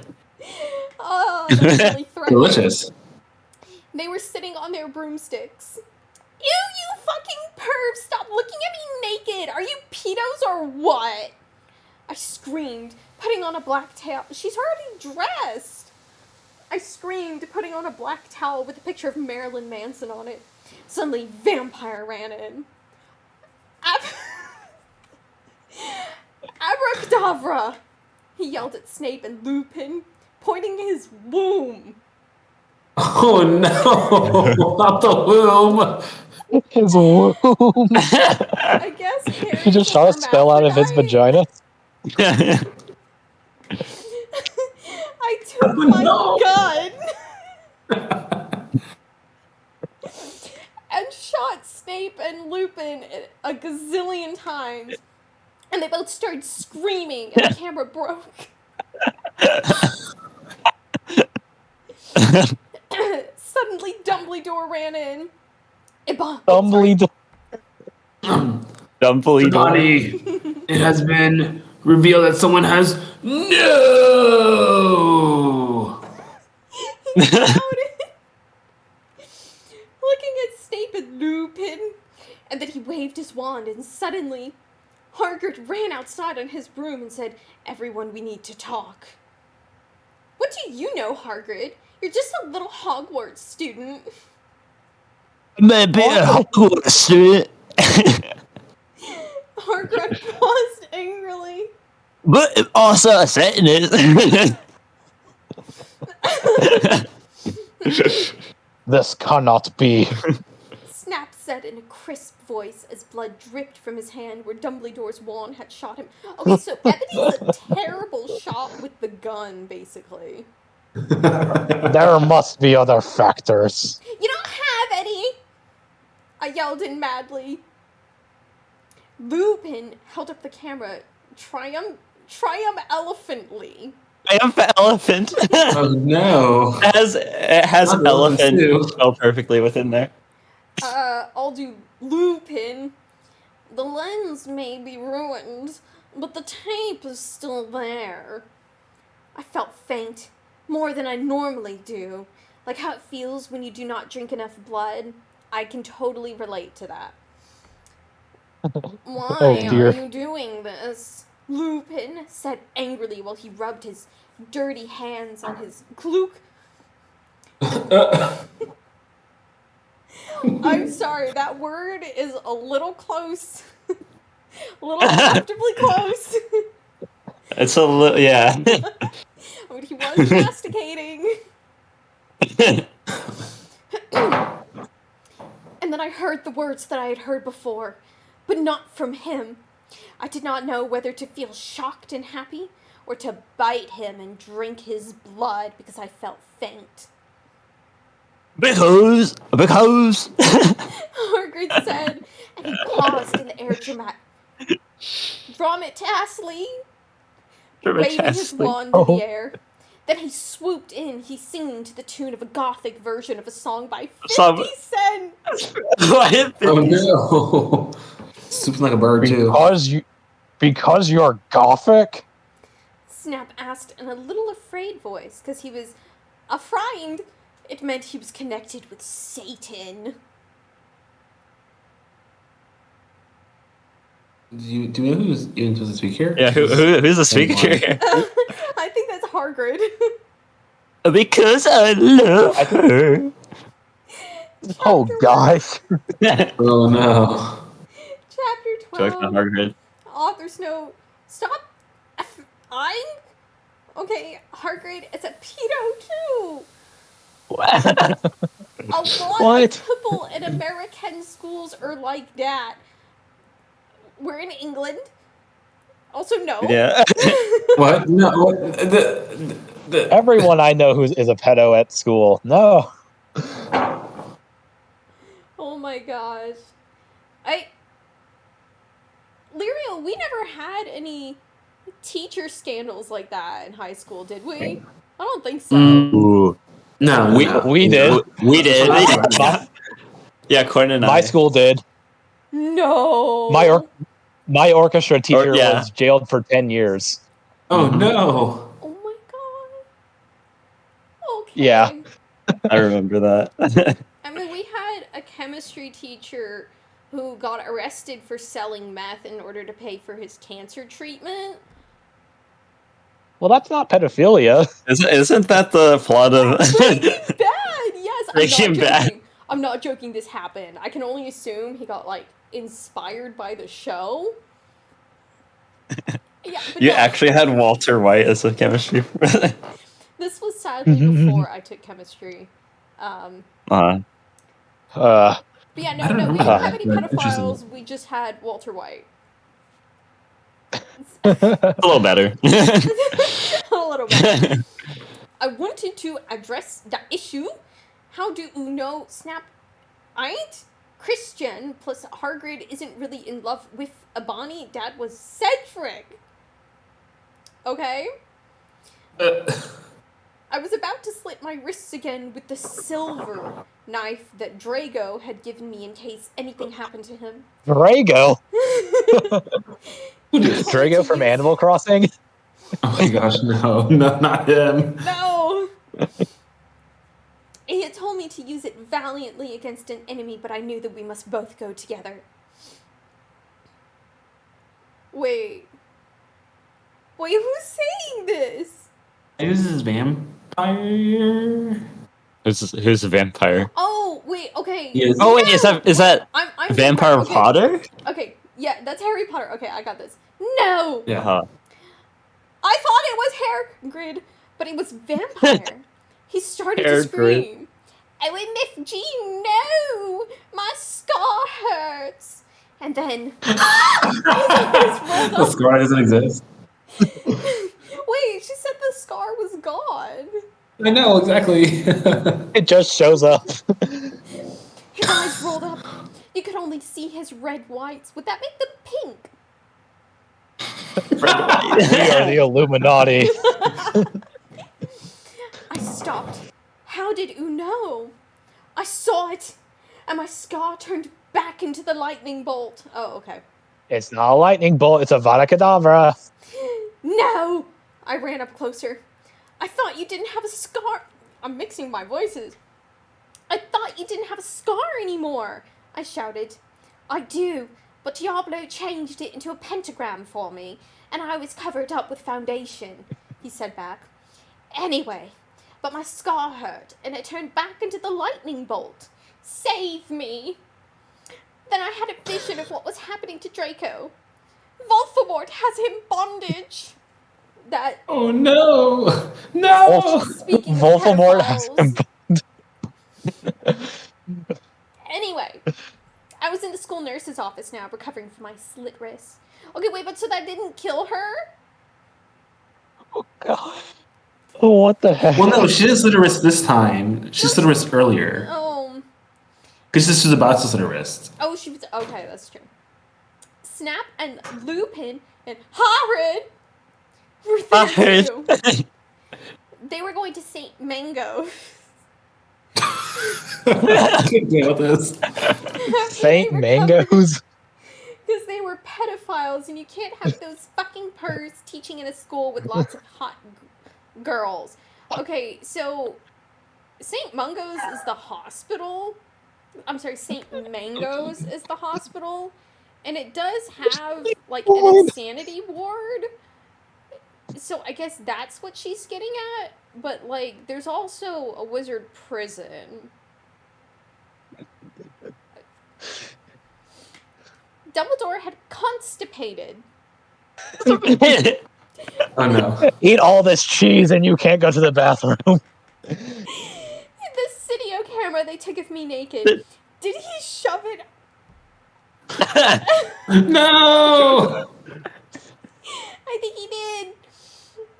Oh, that's really threatening. Delicious. They were sitting on their broomsticks. Ew, you fucking perv! Stop looking at me naked! Are you pedos or what? I screamed, putting on a black towel. She's already dressed! I screamed, putting on a black towel with a picture of Marilyn Manson on it. Suddenly, Vampire ran in. Abracadabra! He yelled at Snape and Lupin, pointing his womb. Oh no! Not the womb. His womb. I guess Harry's He just shot a spell out of his vagina. I took my No. gun and shot Snape and Lupin a gazillion times. And they both started screaming, and the camera broke. Suddenly, Dumbledore ran in. Dumbledore. Dumbledore. Johnny, it has been revealed that someone has no. He shouted, looking at Snape and Lupin. And then he waved his wand, and suddenly, Hagrid ran outside on his broom and said, "Everyone, we need to talk." What do you know, Hagrid? You're just a little Hogwarts student. Maybe a Hogwarts student. Hagrid paused angrily. But also a Satanist. This cannot be. Snap said in a crisp voice as blood dripped from his hand where Dumbledore's wand had shot him. Okay, so Ebony's a terrible shot with the gun, basically. There must be other factors. You don't have any! I yelled in madly. Lupin held up the camera triumphantly. Elephant. Oh no! It has Not elephant too. spelled perfectly within there. I'll do Lupin. The lens may be ruined, but the tape is still there. I felt faint, more than I normally do. Like how it feels when you do not drink enough blood. I can totally relate to that. Why Oh, dear. are you doing this? Lupin said angrily while he rubbed his dirty hands on his cloak. I'm sorry, that word is a little close. A little uncomfortably close. It's a little, yeah. I mean, he was masticating. And then I heard the words that I had heard before, but not from him. I did not know whether to feel shocked and happy, or to bite him and drink his blood because I felt faint. because. Hagrid said, and he paused in the air dramatically, waving his wand in the air. Then he swooped in, he singing to the tune of a gothic version of a song by 50 Cent. Oh no! Swooping like a bird too. Because you're gothic? Snap asked in a little afraid voice, because he was afraid. It meant he was connected with Satan. Do you know who's even supposed to speak here? Yeah, who's the speaker here? I think that's Hagrid. Because I love her. Oh, gosh. Oh no! Chapter Joke's 12. not Hagrid. Author's note. Stop. I'm. Okay, Hagrid is a pedo too. A lot What? of people in American schools are like that. We're in England. Also, no. Yeah. What? No. What? Everyone I know who is a pedo at school. No. Oh my gosh. Lyrio, we never had any teacher scandals like that in high school, did we? I don't think so. Ooh. No, We did. We did. My, Yeah, Corn and my I. school did. No. My orchestra teacher yeah. was jailed for 10 years. Oh no! Oh my god. Okay. Yeah. I remember that. I mean, we had a chemistry teacher who got arrested for selling meth in order to pay for his cancer treatment. Well, that's not pedophilia. Isn't that the plot of Breaking Bad. Yes, I'm Breaking not Bad? joking. I'm not joking. This happened. I can only assume he got like inspired by the show. Yeah, but You no, actually had Walter White as a chemistry professor? this was sadly before I took chemistry. Uh, But yeah, I don't no, we remember didn't that, have any but interesting. pedophiles. We just had Walter White. a little better. A little bit. I wanted to address the issue. How do Uno snap? Ain't Christian plus Hargrid isn't really in love with Abani. Dad was Cedric. Okay? I was about to slit my wrists again with the silver knife that Drago had given me in case anything happened to him. Drago. Who did? Drago from Animal Crossing. Oh my gosh, no, not him. No! He had told me to use it valiantly against an enemy, but I knew that we must both go together. Wait, who's saying this? This is vampire. Who's a vampire? Oh, wait, okay. Yes. Oh wait, is that I'm Vampire okay. Potter? Okay, yeah, that's Harry Potter. Okay, I got this. No! Yeah. I thought it was Hagrid, but it was vampire. He started to Hagrid. scream. OMFG, no! My scar hurts! And then his eyes rolled The up. scar doesn't exist. Wait, she said the scar was gone. I know exactly. It just shows up. His eyes rolled up. You could only see his red whites. Would that make them pink? We are the Illuminati. I stopped. How did know? I saw it, and my scar turned back into the lightning bolt. Oh, okay. It's not a lightning bolt, it's a Vada Kedavra. No! I ran up closer. I thought you didn't have a scar. I'm mixing my voices. I thought you didn't have a scar anymore, I shouted. I do, but Diablo changed it into a pentagram for me, and I was covered up with foundation, he said back. Anyway, but my scar hurt, and it turned back into the lightning bolt. Save me! Then I had a vision of what was happening to Draco. Voldemort has him bondage. That Oh no! No! speaking of Voldemort has pedophiles. him. Anyway, I was in the school nurse's office now, recovering from my slit wrist. Okay, wait, but so that didn't kill her? Oh, God. Oh, what the heck? Well, no, she didn't slit her wrist this time. She slit her wrist earlier. Oh, Because she was about to slit her wrist. oh, she was okay. That's true. Snap and Lupin and Hagrid were there too. They were going to St. Mango. I can't deal with this. Saint Mangoes? Because they were pedophiles, and you can't have those fucking pervs teaching in a school with lots of hot girls. Okay, so St. Mungo's is the hospital. I'm sorry, St. Mango's is the hospital. And it does have, like, an insanity ward. So I guess that's what she's getting at. But, like, there's also a wizard prison. Dumbledore had constipated. Oh no. Eat all this cheese and you can't go to the bathroom. The video camera they took of me naked. Did he shove it? No! I think he did.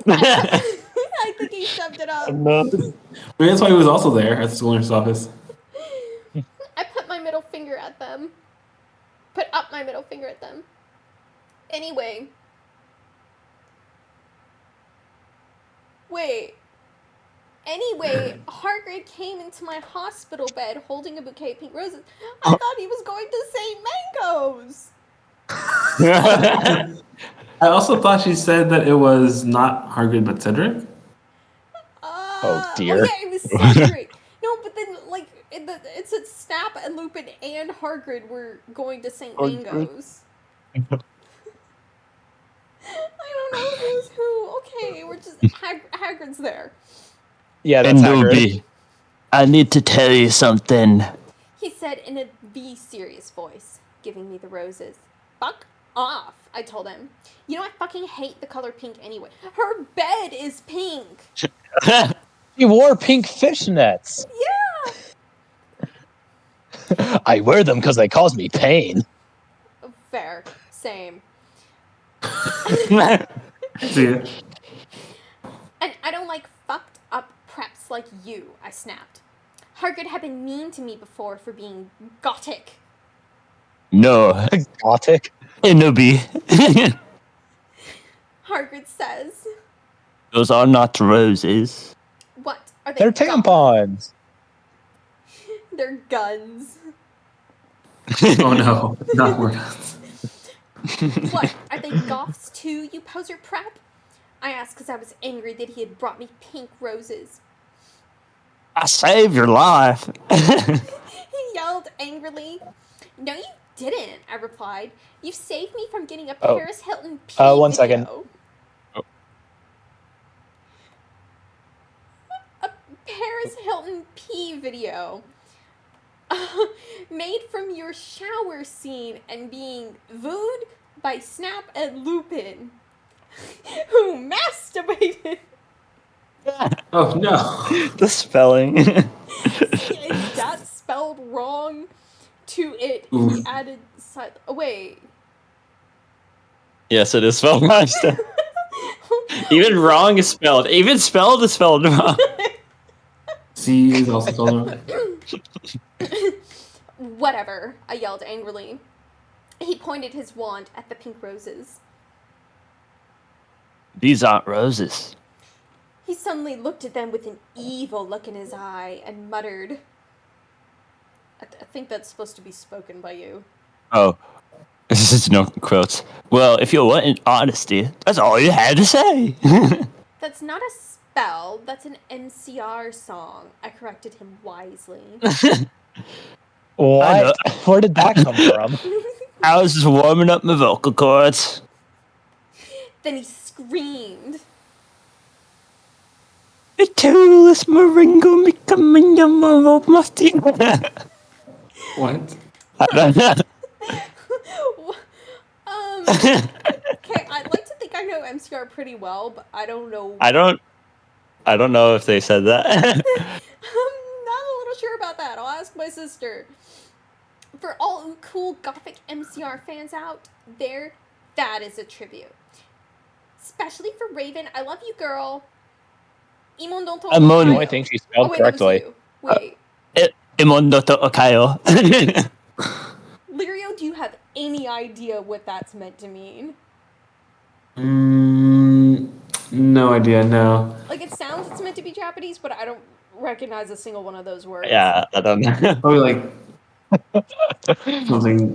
I think he shoved it up. No. Maybe that's why he was also there at the school nurse's office. I put my middle finger at them. Put up my middle finger at them. Anyway. Wait. Anyway, Hargrid came into my hospital bed holding a bouquet of pink roses. I thought he was going to say mangoes. I also thought she said that it was not Hagrid but Cedric. Oh, dear. Yeah, it was Cedric. No, but then, like, it said Snap and Lupin and Hargrid were going to St. Mango's. I don't know who's who. Okay, we're just... Hagrid's there. Yeah, that's Hagrid. Kenobi, I need to tell you something. He said in a serious voice, giving me the roses. Fuck off, I told him. You know, I fucking hate the color pink anyway. Her bed is pink. He wore pink fishnets. Yeah. I wear them because they cause me pain. Fair. Same. See ya. And I don't like fucked up preps like you, I snapped. Hargrid had been mean to me before for being gothic. No, Gothic. Kenobi. Hargrid says. Those are not roses. What? Are they They're tampons. They're guns. Oh no, not more guns. What? Are they goths too, you poser prep? I asked because I was angry that he had brought me pink roses. I saved your life. He yelled angrily. No, you didn't, I replied. You saved me from getting a Paris Hilton pee one video. second. Oh. A Paris Hilton pee video. Made from your shower scene and being wooed by Snap and Lupin, who masturbated. Oh no. The spelling. Is that spelled wrong? To it, he added... Oh, wait. Yes, it is spelled wrong. Even wrong is spelled. Even spelled is spelled wrong. C is also spelled wrong. Whatever, I yelled angrily. He pointed his wand at the pink roses. These aren't roses. He suddenly looked at them with an evil look in his eye and muttered. I think that's supposed to be spoken by you. Oh. This is no quotes. Well, if you want honesty, that's all you had to say. That's not a spell, that's an NCR song. I corrected him wisely. What? Where did that come from? I was just warming up my vocal cords. Then he screamed. The tooless moringo becoming a more musty. What? I don't know. Okay, I'd like to think I know MCR pretty well, but I don't know. I don't know if they said that. I'm not a little sure about that. I'll ask my sister. For all cool gothic MCR fans out there, that is a tribute. Especially for Raven. I love you, girl. Imondoto Amon- I think she spelled wait, correctly. Wait. Imonoto Okayo. Lirio, do you have any idea what that's meant to mean? No idea, no. Like, it sounds it's meant to be Japanese, but I don't recognize a single one of those words. Yeah, I don't know. Probably like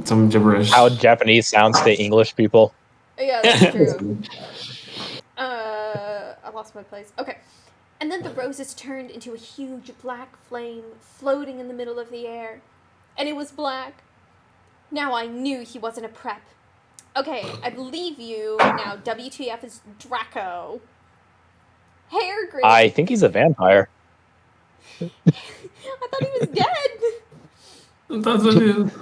some gibberish. How Japanese sounds to English people. Yeah, that's true. I lost my place. Okay. And then the roses turned into a huge black flame floating in the middle of the air. And it was black. Now I knew he wasn't a prep. Okay, I believe you. Now WTF is Draco. Hair Grid. I think he's a vampire. I thought he was dead. That's what it is.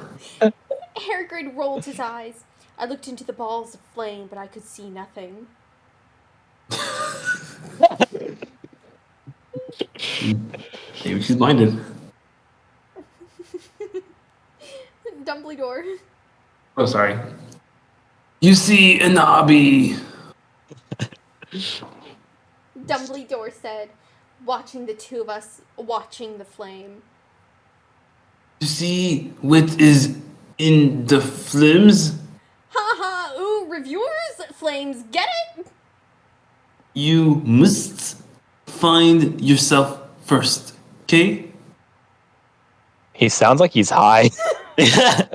Hairgrid rolled his eyes. I looked into the balls of flame, but I could see nothing. Maybe she's blinded. Dumbledore. Oh, sorry. You see, Inabi. Dumbledore said, watching the two of us watching the flame. You see what is in the flames? Ha! Ooh, reviewers? Flames, get it? You must find yourself first, okay? He sounds like he's high. How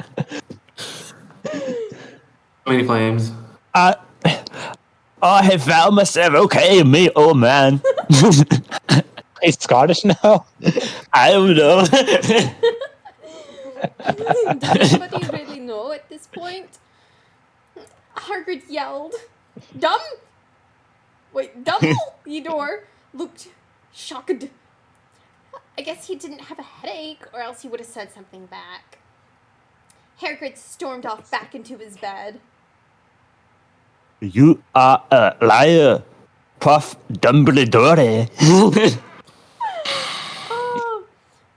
many flames? I have found myself. Okay, me, old man. He's Scottish now. I don't know. Does anybody really know at this point? Hagrid yelled. Dumbledore looked shocked. I guess he didn't have a headache, or else he would have said something back. Hagrid stormed off back into his bed. You are a liar, Prof. Dumbledore.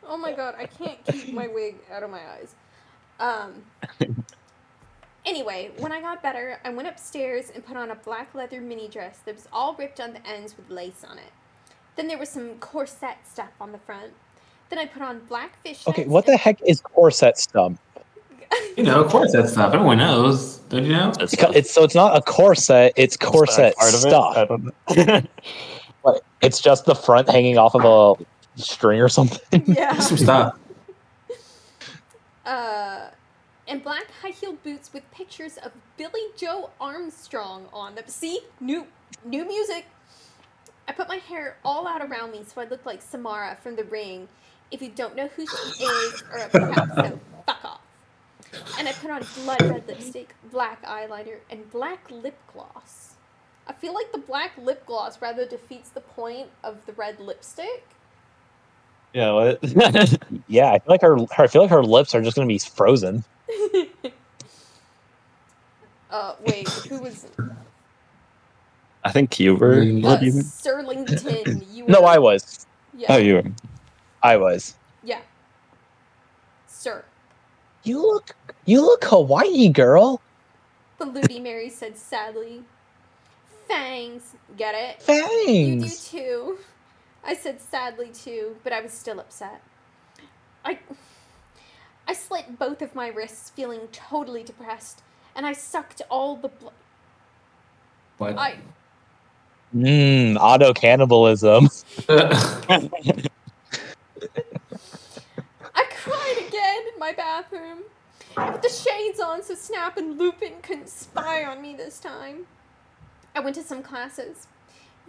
Oh my god, I can't keep my wig out of my eyes. Anyway, when I got better, I went upstairs and put on a black leather mini dress that was all ripped on the ends with lace on it. Then there was some corset stuff on the front. Then I put on black fishnets. Okay, what the heck is corset stuff? You know, of course that stuff. Everyone knows. Don't you know? It's not a corset, it's corset stuff. I don't know. What, it's just the front hanging off of a string or something? Yeah. Some stuff. And black high-heeled boots with pictures of Billy Joe Armstrong on them. See? New music. I put my hair all out around me so I look like Samara from The Ring. If you don't know who she is, or perhaps so, fuck off. And I put on blood red lipstick, black eyeliner, and black lip gloss. I feel like the black lip gloss rather defeats the point of the red lipstick. Yeah, what? Yeah, I feel like her lips are just gonna be frozen. Wait, who was... I think you were. What do you mean? Sirlington, you were... No, I was. Yeah. Oh, you were. I was. Yeah. Sir. You look Hawaii, girl. The Ludi Mary said sadly. Fangs, get it? Fangs. You do too. I said sadly too, but I was still upset. I slit both of my wrists, feeling totally depressed, and I sucked all the blood. What? Auto cannibalism. I cried again in my bathroom. I put the shades on so Snap and Lupin couldn't spy on me this time. I went to some classes.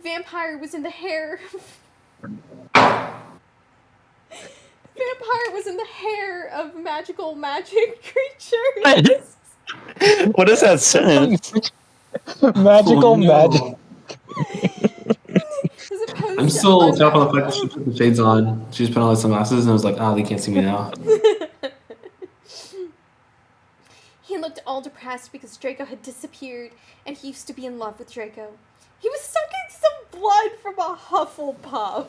Vampire was in the hair. Vampire was in the hair of magical magic creatures. What is that sentence? Magical magic. I'm still top on the fact that she put the shades on. She just put on some glasses and I was like, they can't see me now. He looked all depressed because Draco had disappeared and he used to be in love with Draco. He was sucking some blood from a Hufflepuff.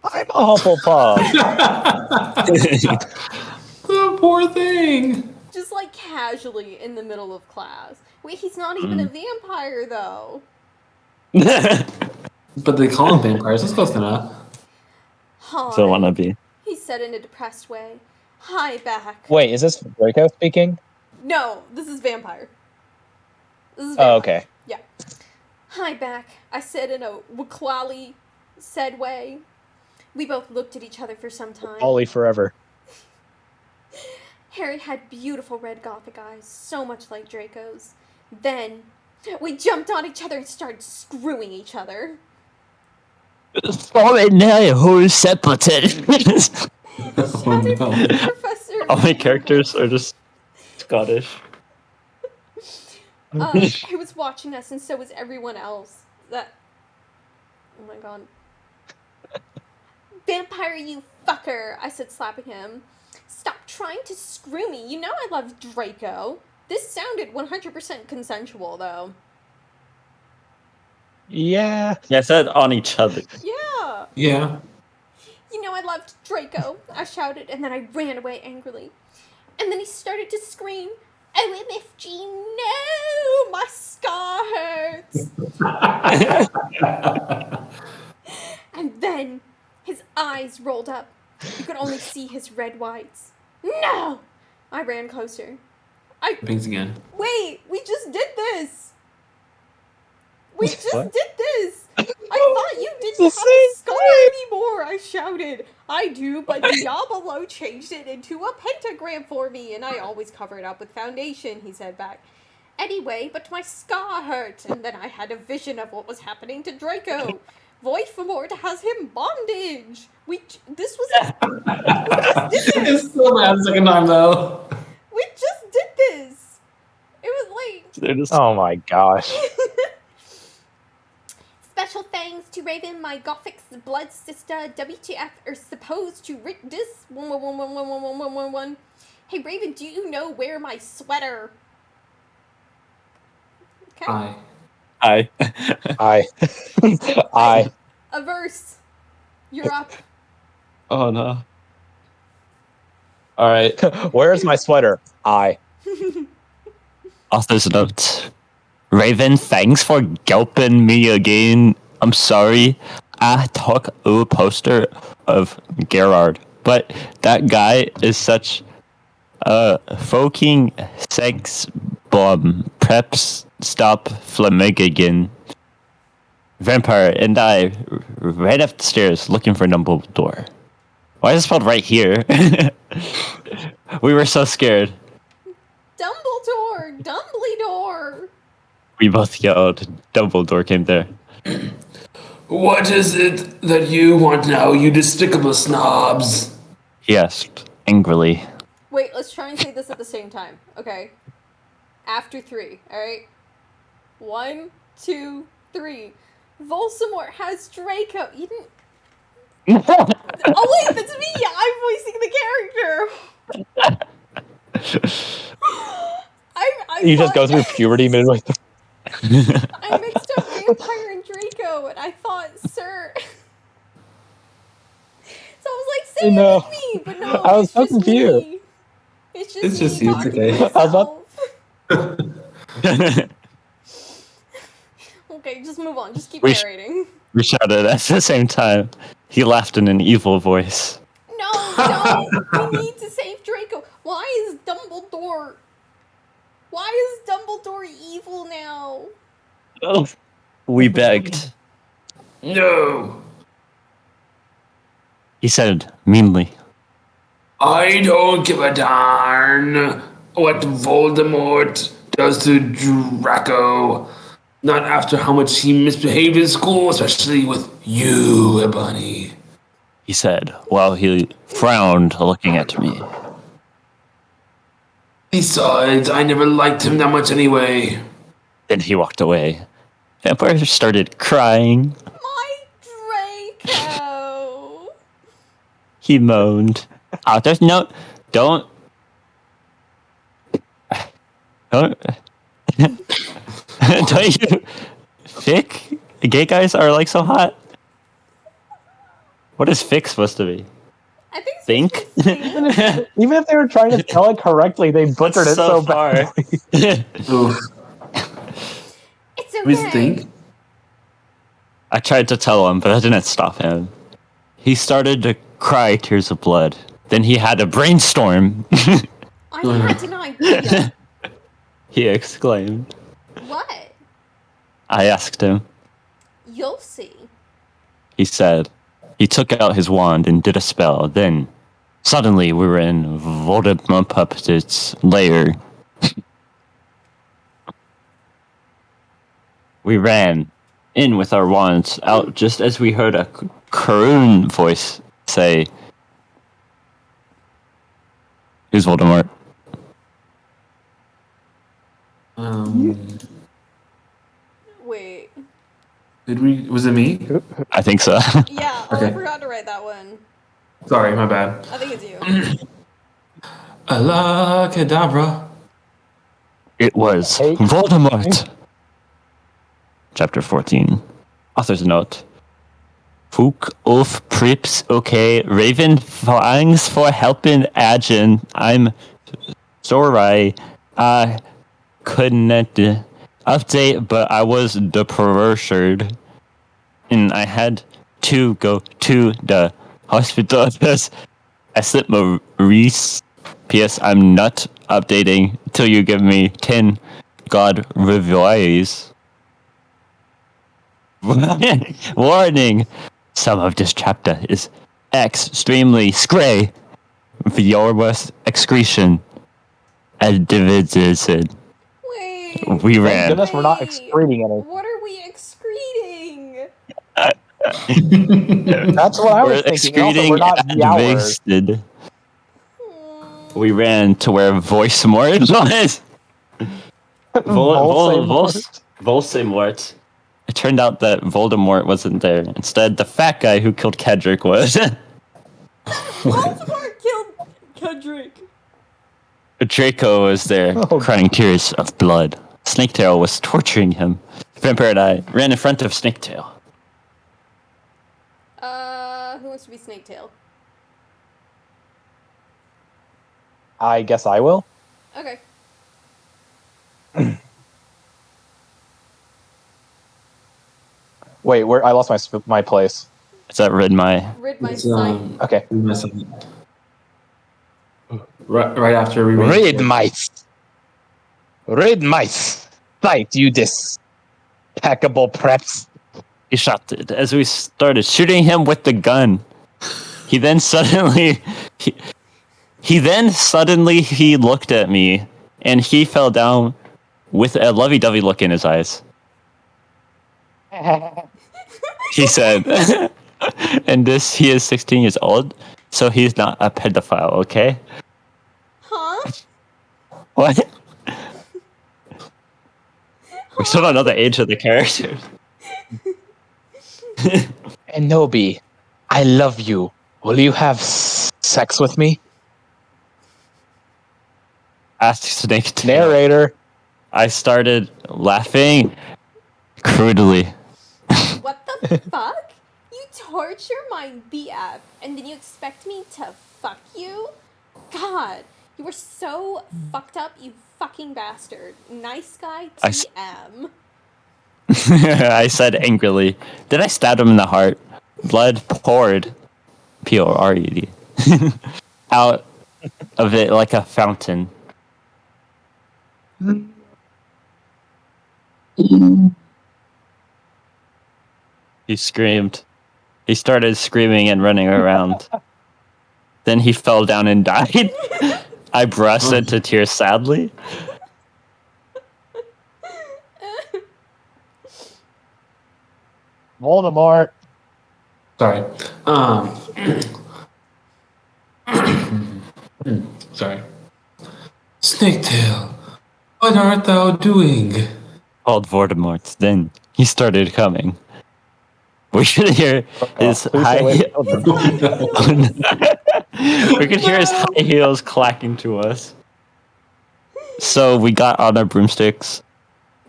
I'm a Hufflepuff. Oh, poor thing. Just like casually in the middle of class. Wait, he's not even a vampire though. But they call him vampires. That's close enough. Hi, Still wanna be. he said in a depressed way. Hi, back. Wait, is this Draco speaking? No, this is vampire. This is Oh, vampire. okay. Yeah. Hi, back, I said in a Waklali said way. We both looked at each other for some time. Ollie forever. Harry had beautiful red gothic eyes, so much like Draco's. Then, we jumped on each other and started screwing each other. Sorry, now whole separated. Shouted Professor. All my characters are just Scottish. He was watching us, and so was everyone else. Oh my god. Vampire, you fucker! I said, slapping him. Stop trying to screw me. You know I love Draco. This sounded 100% consensual, though. Yeah. Yeah, I said on each other. Yeah. Yeah. You know I loved Draco, I shouted, and then I ran away angrily. And then he started to scream, OMFG, no! My scar hurts! And then his eyes rolled up. You could only see his red whites. No! I ran closer. Thanks again. Wait, we just did this! We just What? did this! I the have a same scar way. anymore, I shouted. I do, but Diablo changed it into a pentagram for me, and I always cover it up with foundation, he said back. Anyway, but my scar hurt, and then I had a vision of what was happening to Draco. Voidfamort has him bondage. This was we just did this. It's so bad the second time though. We just did this. It was like They're just Oh my gosh. special thanks to Raven, my Gothic's blood sister. WTF are supposed to writ this 111111111. Hey Raven, do you know where my sweater? Okay. Hi. I. A verse. You're up. Oh no. All right. Where's my sweater? I. Author's note. Raven, thanks for gulping me again. I'm sorry. I took a poster of Gerard, but that guy is such a fucking sex bomb. Preps stop Flamigan. Vampire and I ran upstairs looking for Dumbledore. Why is it spelled right here? We were so scared. Dumbledore! We both yelled. Dumbledore came there. What is it that you want now, you despicable snobs? He asked angrily. Wait, let's try and say this at the same time. Okay. After 3, alright? 1, 2, 3. Voldemort has Draco. You didn't. Oh wait, that's me. I'm voicing the character. I You just thought- go through puberty midway. I mixed up Vampire and Draco, and I thought, sir. So I was like, say it know. with me, but no, I was it's so just confused. me. It's It's just just me you, it's talking okay. to I was myself. Okay, just move on. Just keep We narrating. We shouted at the same time. He laughed in an evil voice. No, don't! We need to save Draco. Why is Dumbledore evil now? We begged. No, He said meanly. I don't give a darn what Voldemort does to Draco. Not after how much he misbehaved in school, especially with you, Bunny. He said while he frowned, looking at me. Besides, I never liked him that much anyway. Then he walked away. Vampire started crying. My Draco! He moaned. Oh, there's no. Don't. Don't. Don't you think gay guys are like so hot? What is fic supposed to be? I think it's Think? supposed to say- Even if they were trying to spell it correctly, they butchered it so far. badly. Oof. It's okay. We think. I tried to tell him, but I didn't stop him. He started to cry tears of blood. Then he had a brainstorm. I had an idea. He exclaimed. What? I asked him. You'll see. He said. He took out his wand and did a spell. Then, suddenly, we were in Voldemort's lair. We ran in with our wands out just as we heard a croon voice say, "Who's Voldemort?" Wait. Did we? Was it me? I think so. Yeah, Okay. I forgot to write that one. Sorry, my bad. I think it's you. Alakadabra. It was Hey. Voldemort. Chapter 14. Author's note. Fook of Prips, okay. Raven, thanks for helping Agin. I'm sorry. I couldn't update, but I was depressured. And I had to go to the hospital because I slipped my wrist. P.S. I'm not updating till you give me 10 God revise. Warning! Some of this chapter is extremely scray for your worst excretion and division. Wait. We Thank ran. goodness we're not excreting any. What are we excreting? That's what I We're was thinking. And also, we're excreting not and yowers. wasted. We ran to where Voldemort was. Voldemort. It turned out that Voldemort wasn't there. Instead, the fat guy who killed Kedrick was. Voldemort killed Kendrick. Draco was there, crying tears of blood. Snaketail was torturing him. Vampire and I ran in front of Snaketail. Who wants to be Snaketail? I guess I will. Okay. Wait, where I lost my place. Is that rid my? Rid my It's, sight. Okay. Right after we Rid my sight, you despicable preps. He shot it as we started shooting him with the gun. He then suddenly he looked at me and he fell down with a lovey-dovey look in his eyes. He said, and he is 16 years old, so he's not a pedophile, okay? Huh? What? We still don't know the age of the characters. And Nobi, I love you. Will you have sex with me? Asked Snake. Narrator. I started laughing crudely. What the fuck? You torture my BF and then you expect me to fuck you? God, you were so fucked up, you fucking bastard. Nice guy TM. I said angrily. Then I stabbed him in the heart. Blood poured, P-O-R-E-D, out of it like a fountain. He screamed. He started screaming and running around. Then he fell down and died. I burst into tears sadly. Voldemort. Sorry. Sorry. Snaketail, what art thou doing? Called Voldemort. Then he started coming. We could hear his high. We could hear his high heels clacking to us. So we got on our broomsticks,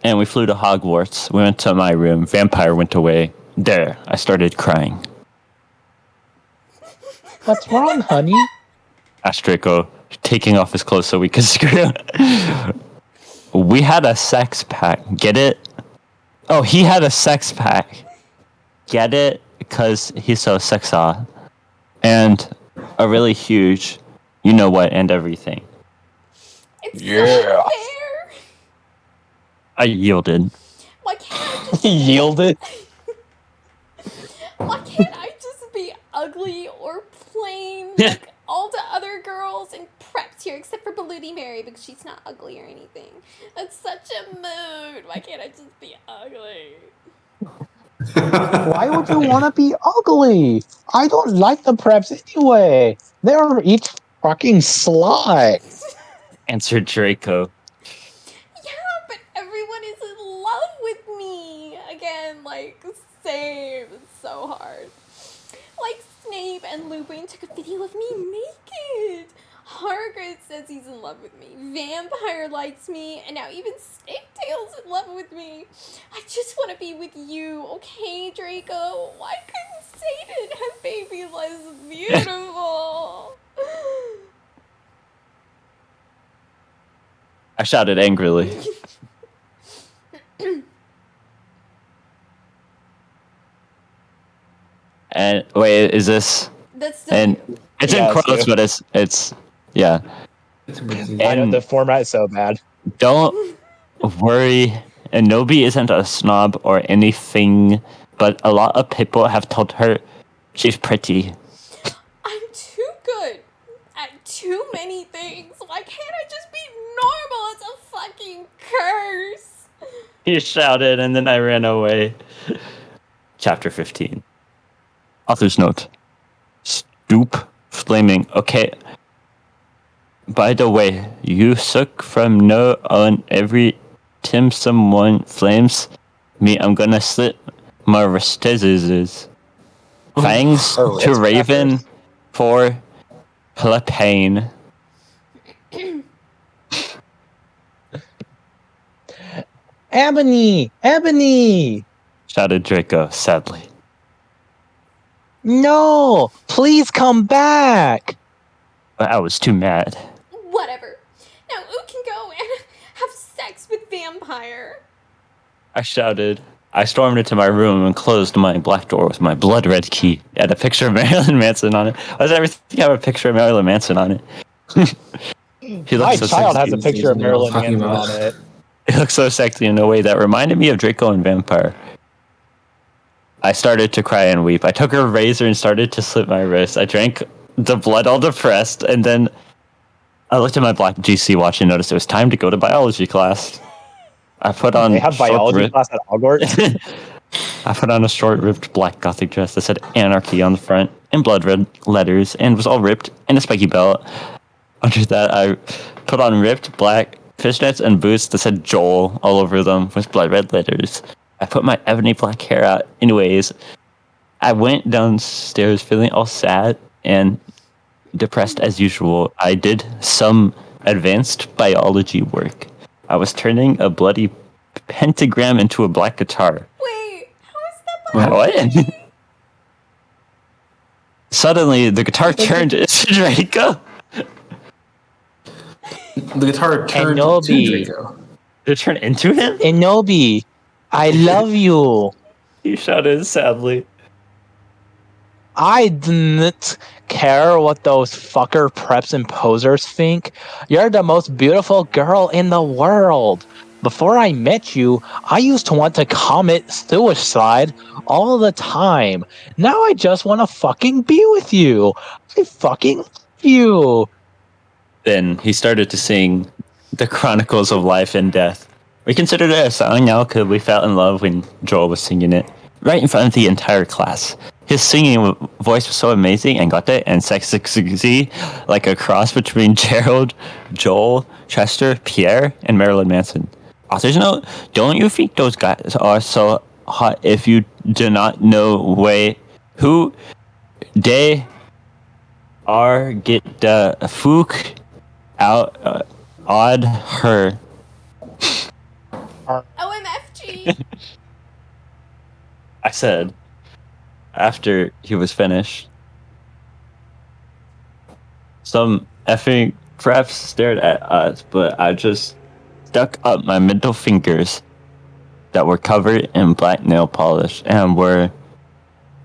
and we flew to Hogwarts. We went to my room. Vampire went away. There, I started crying. What's wrong, honey? Asked Draco, taking off his clothes so we could scream. We had a sex pact. Get it? Oh, he had a sex pact. Get it? Because he's so sexy. And a really huge, you know what, and everything. It's Yeah. not fair. I yielded. Why can't I just Yielded. Why can't I just be ugly or plain like all the other girls in preps here, except for Bloody Mary because she's not ugly or anything? That's such a mood. Why can't I just be ugly? Why would you want to be ugly? I don't like the preps anyway. They're each fucking slut. Answered Draco. Yeah, but everyone is in love with me. Again, like, same. It's so hard. Like, Snape and Lupin took a video of me naked. Hagrid says he's in love with me. Vampire likes me. And now even Snaketail's in love with me. I just want to be with you, okay, Draco? Why couldn't Satan have baby less beautiful? I shouted angrily. And wait, is this? That's still And it's Yeah, in it's quotes, you. but it's yeah. I know And the format is so bad. don't worry. And Nobi isn't a snob or anything, but a lot of people have told her She's pretty. I'm too good at too many things. Why can't I just be normal? It's a fucking curse. He shouted, and then I ran away. Chapter 15. Author's note. Stoop flaming. Okay. By the way, you suck from no on every time someone flames me. I'm gonna slit my wrists. Thanks Her to wrist Raven crackers. for pain. Ebony, Shouted Draco sadly. no, please come back. But I was too mad. Whatever. Now who can go and have sex with vampire? I shouted. I stormed into my room and closed my black door with my blood red key. It had a picture of Marilyn Manson on it. Why does everything have a picture of Marilyn Manson on it? He My looks so child has a sexy. picture of You know what Marilyn I'm talking Manson about. on it. He looks so sexy in a way that reminded me of Draco and Vampire. I started to cry and weep. I took a razor and started to slit my wrist. I drank the blood all depressed, and then I looked at my black GC watch and noticed it was time to go to biology class. I put on They have biology class at Hogwarts. I put on a short-ribbed black gothic dress that said anarchy on the front in blood red letters and was all ripped and a spiky belt. Under that, I put on ripped black fishnets and boots that said Joel all over them with blood red letters. I put my ebony black hair out. Anyways, I went downstairs feeling all sad and depressed as usual. I did some advanced biology work. I was turning a bloody pentagram into a black guitar. Wait, how is that What? Suddenly, the guitar turned into Draco. The guitar turned to Kenobi. Draco. Did it turn into him? Enobi, I love you. He shouted sadly. I didn't care what those fucker preps and posers think. You're the most beautiful girl in the world. Before I met you, I used to want to commit suicide all the time. Now I just want to fucking be with you. I fucking love you. Then he started to sing the Chronicles of Life and Death. We considered it a song now because we fell in love when Joel was singing it right in front of the entire class. His singing voice was so amazing and got it and sexy, like a cross between Gerald, Joel, Chester, Pierre, and Marilyn Manson. Author's note: don't you think those guys are so hot if you do not know who they are? Get the fuck out odd her. OMFG? I said after he was finished. Some effing preps stared at us, but I just stuck up my middle fingers that were covered in black nail polish and were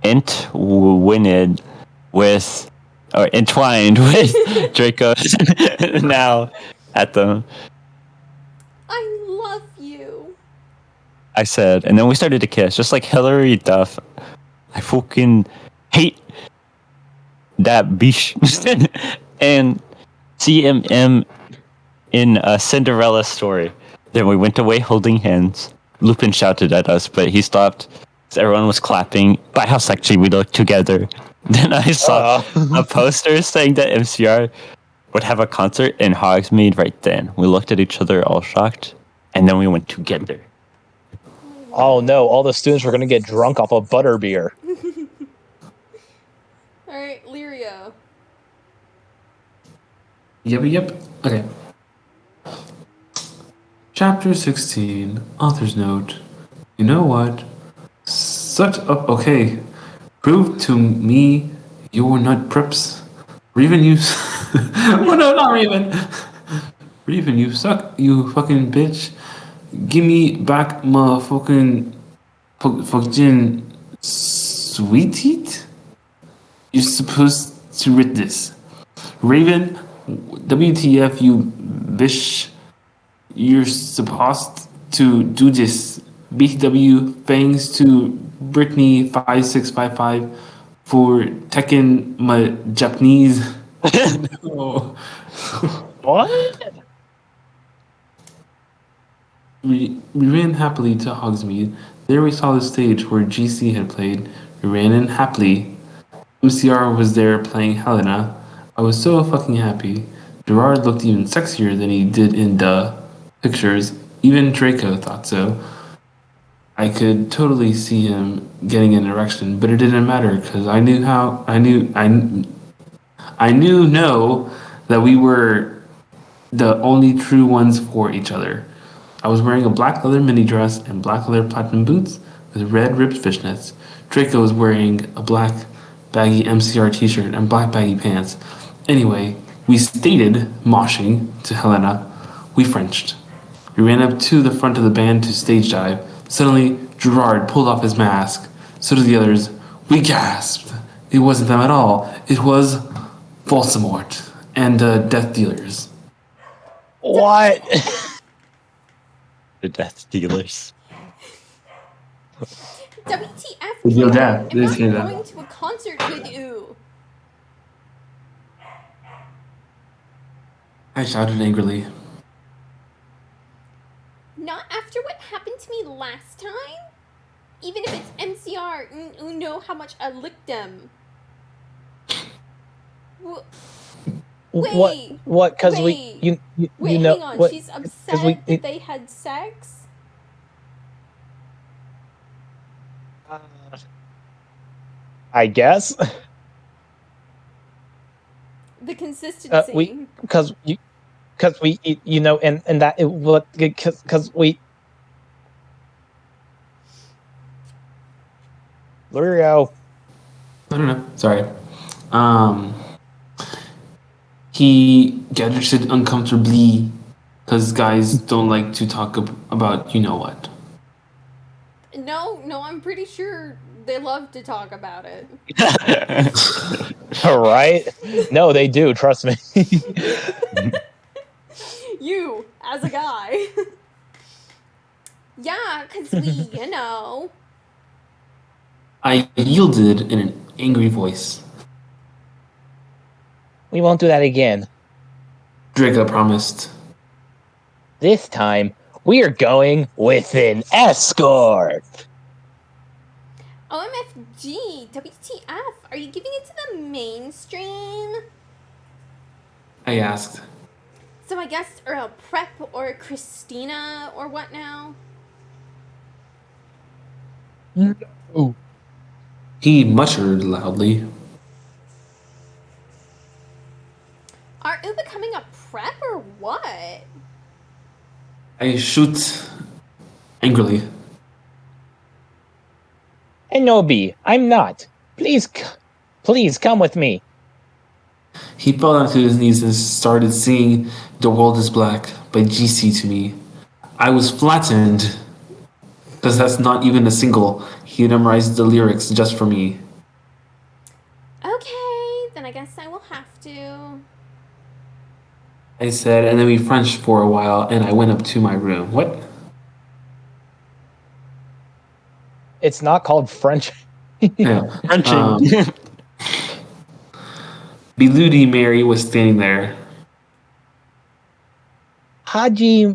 entwined with Draco now at them. I love you. I said, and then we started to kiss, just like Hillary Duff. I fucking hate that bitch. And CMM in a Cinderella story. Then we went away holding hands. Lupin shouted at us, but he stopped. Everyone was clapping by how sexy we looked together. Then I saw a poster saying that MCR would have a concert in Hogsmeade right then. We looked at each other all shocked, and then we went together. Oh no, all the students were going to get drunk off of butterbeer. Alright, Lirio. Yep. Okay. Chapter 16. Author's note. You know what? Such up. Okay. Prove to me you're not preps. Reven, you. Oh no, not Reven. Reven, you suck. You fucking bitch. Give me back my fucking sweet teeth. You're supposed to read this. Raven, WTF, you bitch. You're supposed to do this. BTW, thanks to Brittany5655 for taking my Japanese. No. What? We ran happily to Hogsmeade. There we saw the stage where GC had played. We ran in happily. MCR was there playing Helena. I was so fucking happy. Gerard looked even sexier than he did in the pictures. Even Draco thought so. I could totally see him getting an erection, but it didn't matter because I knew that we were the only true ones for each other. I was wearing a black leather mini dress and black leather platinum boots with red ribbed fishnets. Draco was wearing a black baggy MCR t-shirt and black baggy pants. Anyway, we stated, moshing to Helena. We Frenched. We ran up to the front of the band to stage dive. Suddenly, Gerard pulled off his mask. So did the others. We gasped. It wasn't them at all. It was Voldemort and Death Dealers. What? The Death Dealers. WTF, Yo, Gerard, Dad, I'm this not is that. going to a concert with you. I shouted angrily. Not after what happened to me last time? Even if it's MCR, you know how much I licked them. Wait. What? Because wait. you Wait, know hang on. what? She's upset that they had sex? I guess. The consistency. Because we and that it what because we. Lurio. I don't know. Sorry. He gadgeted uncomfortably because guys don't like to talk about you know what. No, I'm pretty sure they love to talk about it. All right. No, they do. Trust me. You, as a guy. Yeah, because we, I yielded in an angry voice. We won't do that again. Draco promised. This time, we are going with an escort. OMFG, WTF, are you giving it to the mainstream? I asked. So I guess Earl Prep or Christina or what now? No. He muttered loudly. Are you becoming a prep or what? I shoot angrily. Enobi, I'm not. Please come with me. He fell onto his knees and started singing The World is Black by GC to me. I was flattened because that's not even a single. He memorized the lyrics just for me. Okay, then I guess I will have to. I said, and then we Frenched for a while, and I went up to my room. What? It's not called French. Yeah. Frenching. Beludi Mary was standing there. Haji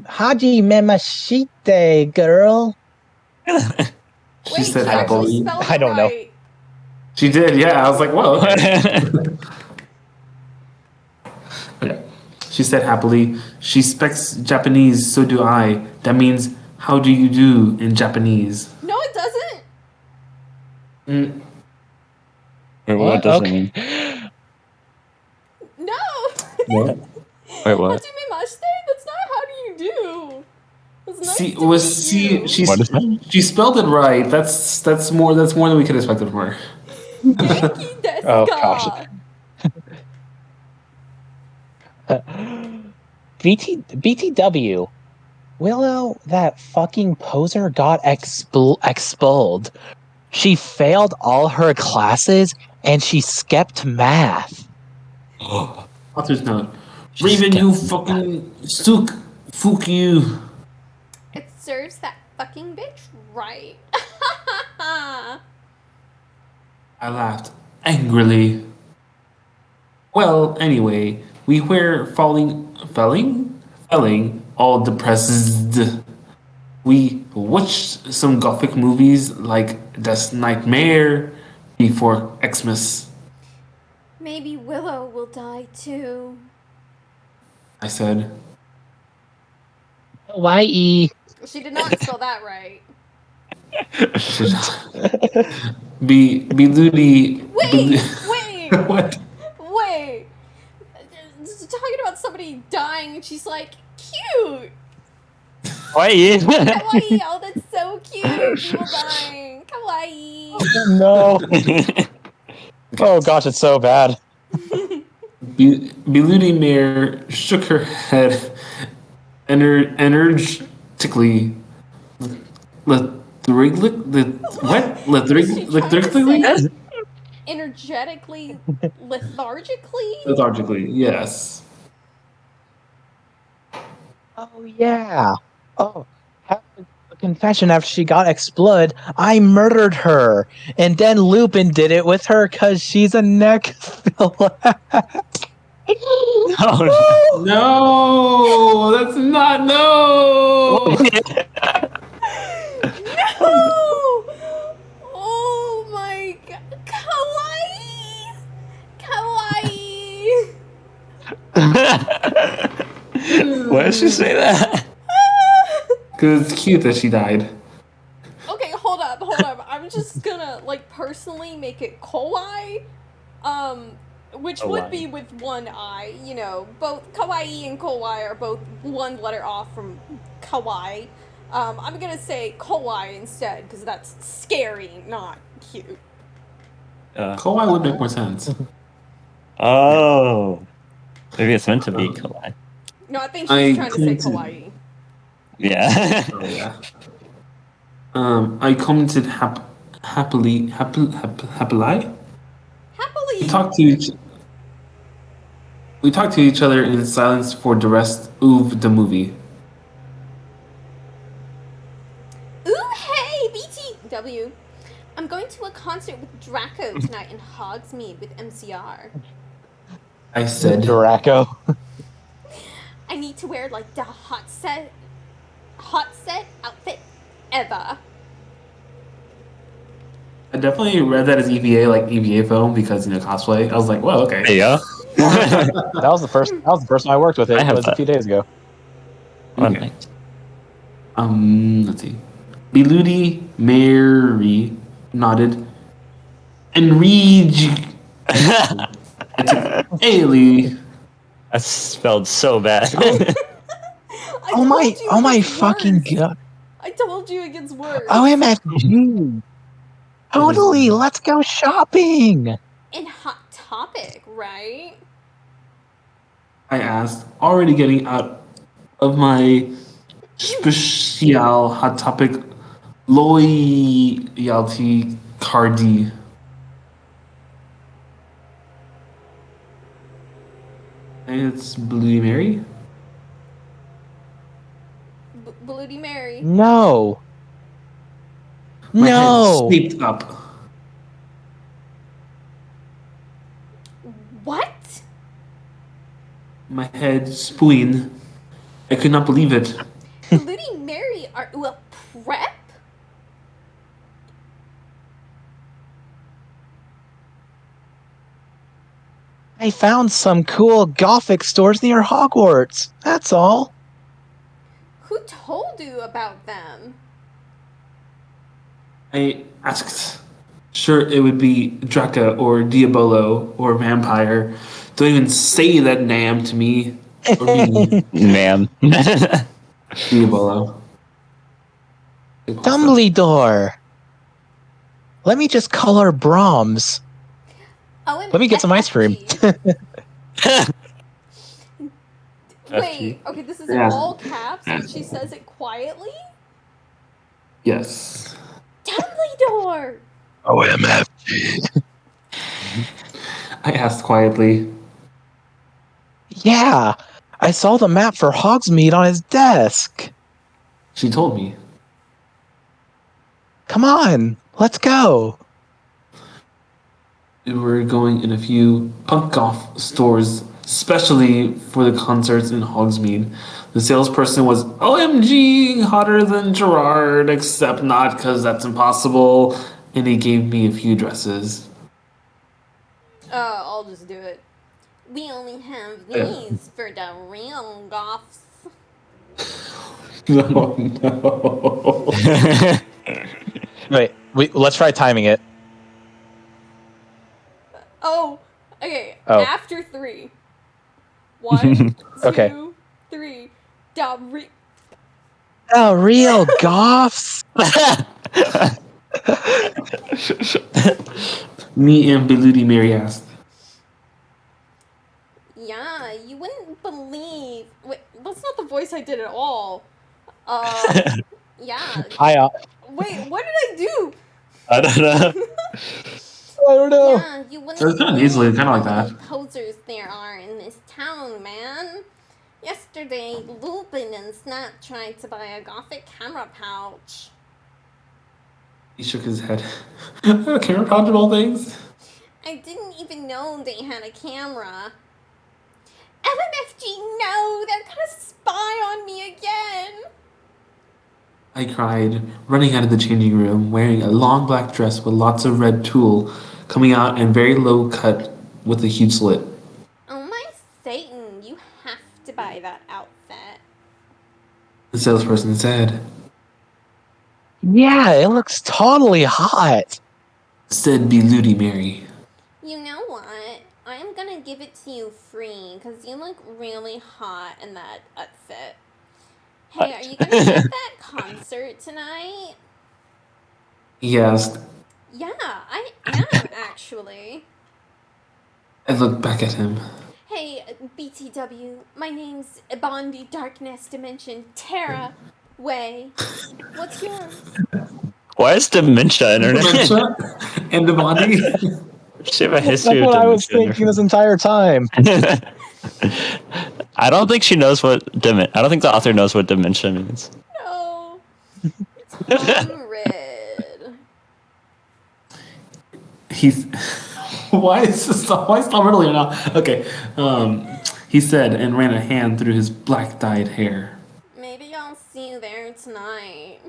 Memashite, girl. She Wait, said she actually happily. spelled I it don't know. right. She did, yeah. I was like, whoa. Okay. She said happily, she speaks Japanese, so do I. That means, how do you do in Japanese? No, it doesn't. What does it mean? No. What? Wait, what? Hajimemashite? That's not how do you do. It's nice See, to meet you. What is that? she spelled it right. That's more than we could expect of her. Genki desu Oh, ka? gosh. BTW. Willow, that fucking poser got expelled. She failed all her classes and she skipped math. Author's note. Raven, you fucking stook. Fuck you. It serves that fucking bitch right. I laughed. angrily. Well, anyway, we were felling, all depressed. We watched some gothic movies like Death Nightmare before Xmas. Maybe Willow will die too. I said. Hawaii. She did not spell that right. Be Ludi. Wait! What? Wait! Talking about somebody dying, and she's like, cute! Wait. Kawaii! Oh, that's so cute! People dying! Kawaii! No. Oh gosh, it's so bad. Beludi Mare shook her head energetically. Lethargically? Energetically, lethargically? Lethargically, yes. Oh yeah. Oh, after the confession after she got exploded, I murdered her, and then Lupin did it with her because she's a necrophiliac. Oh, No, that's not no. No! Oh my god. Kawaii! Kawaii! Why did she say that? Because it's cute that she died. Okay, hold up. I'm just gonna, like, personally make it kawaii. Which would be with one I, you know, both kawaii and kawaii are both one letter off from kawaii. I'm gonna say kawaii instead, because that's scary, not cute. Kawaii would make more sense. Oh. Maybe it's meant to be kawaii. No, I think she's trying to say kawaii. Yeah. Oh yeah. I commented happily. Happily! We talked to each other in silence for the rest of the movie. Ooh, hey, BTW! I'm going to a concert with Draco tonight in Hogsmeade with MCR. I said. Draco. I need to wear, like, the hot set outfit ever. I definitely read that as EVA, like EVA film, because cosplay. I was like, well, okay. There you go. That was the first time I worked with it. I have It was a few days ago. Okay. Let's see. Beludi Mary nodded. Enrige. Ailey. That's spelled so bad. Oh my fucking god. I told you it gets worse. OMFG. Totally, let's go shopping. In Hot Topic, right? I asked, already getting out of my special hot topic loyalty cardi. It's Bloody Mary. Bloody Mary. No. My No. head snaped up. What? My head spooing. I could not believe it. Bloody Mary are a prep? I found some cool Gothic stores near Hogwarts. That's all. Who told you about them? I asked. Sure, it would be Draca or Diabolo or Vampire. Don't even say that name to me. Or me. Ma'am. Diabolo. Dumbledore. Let me just call her Brahms. Let me get some ice cream. Wait, okay, this is in all caps, but she says it quietly? Yes. Dumbledore! OMFG. I asked quietly. Yeah, I saw the map for Hogsmeade on his desk. She told me. Come on, let's go. We were going in a few punk golf stores, especially for the concerts in Hogsmeade. The salesperson was OMG hotter than Gerard, except not because that's impossible, and he gave me a few dresses. I'll just do it. We only have these for the real goths. No, no. Wait, let's try timing it. Oh, okay. Oh. After 3. 1, Okay. 2, 3. Da re- Oh, real goths. Me and Beludi Mary asked. Yeah, you wouldn't believe. Wait, that's not the voice I did at all. Yeah. I Wait, what did I do? I don't know. don't know. Yeah, you wouldn't It was kinda believe nasally, kinda like how many that. posers there are in this town, man. Yesterday, Lupin and Snap tried to buy a gothic camera pouch. He shook his head. Camera pouch of all things? I didn't even know they had a camera. LMFG, no! They're gonna spy on me again! I cried, running out of the changing room, wearing a long black dress with lots of red tulle coming out and very low cut with a huge slit. Oh my Satan, you have to buy that outfit. The salesperson said, Yeah, it looks totally hot. said Beludi Mary. You know what? I'm gonna give it to you free because you look really hot in that outfit. Hey, are you gonna be at that concert tonight? He asked. Yeah, I am actually. I looked back at him. Hey, BTW, my name's Bondi Darkness Dimension Terra Way. What's yours? Why is dementia in her name? And the body. She have a That's history of what I was dementia. thinking this entire time. I don't think she knows what I don't think the author knows what dementia means. No. It's red. He's. Why is Tom Riddle here now? Okay. He said and ran a hand through his black dyed hair. Maybe I'll see you there tonight.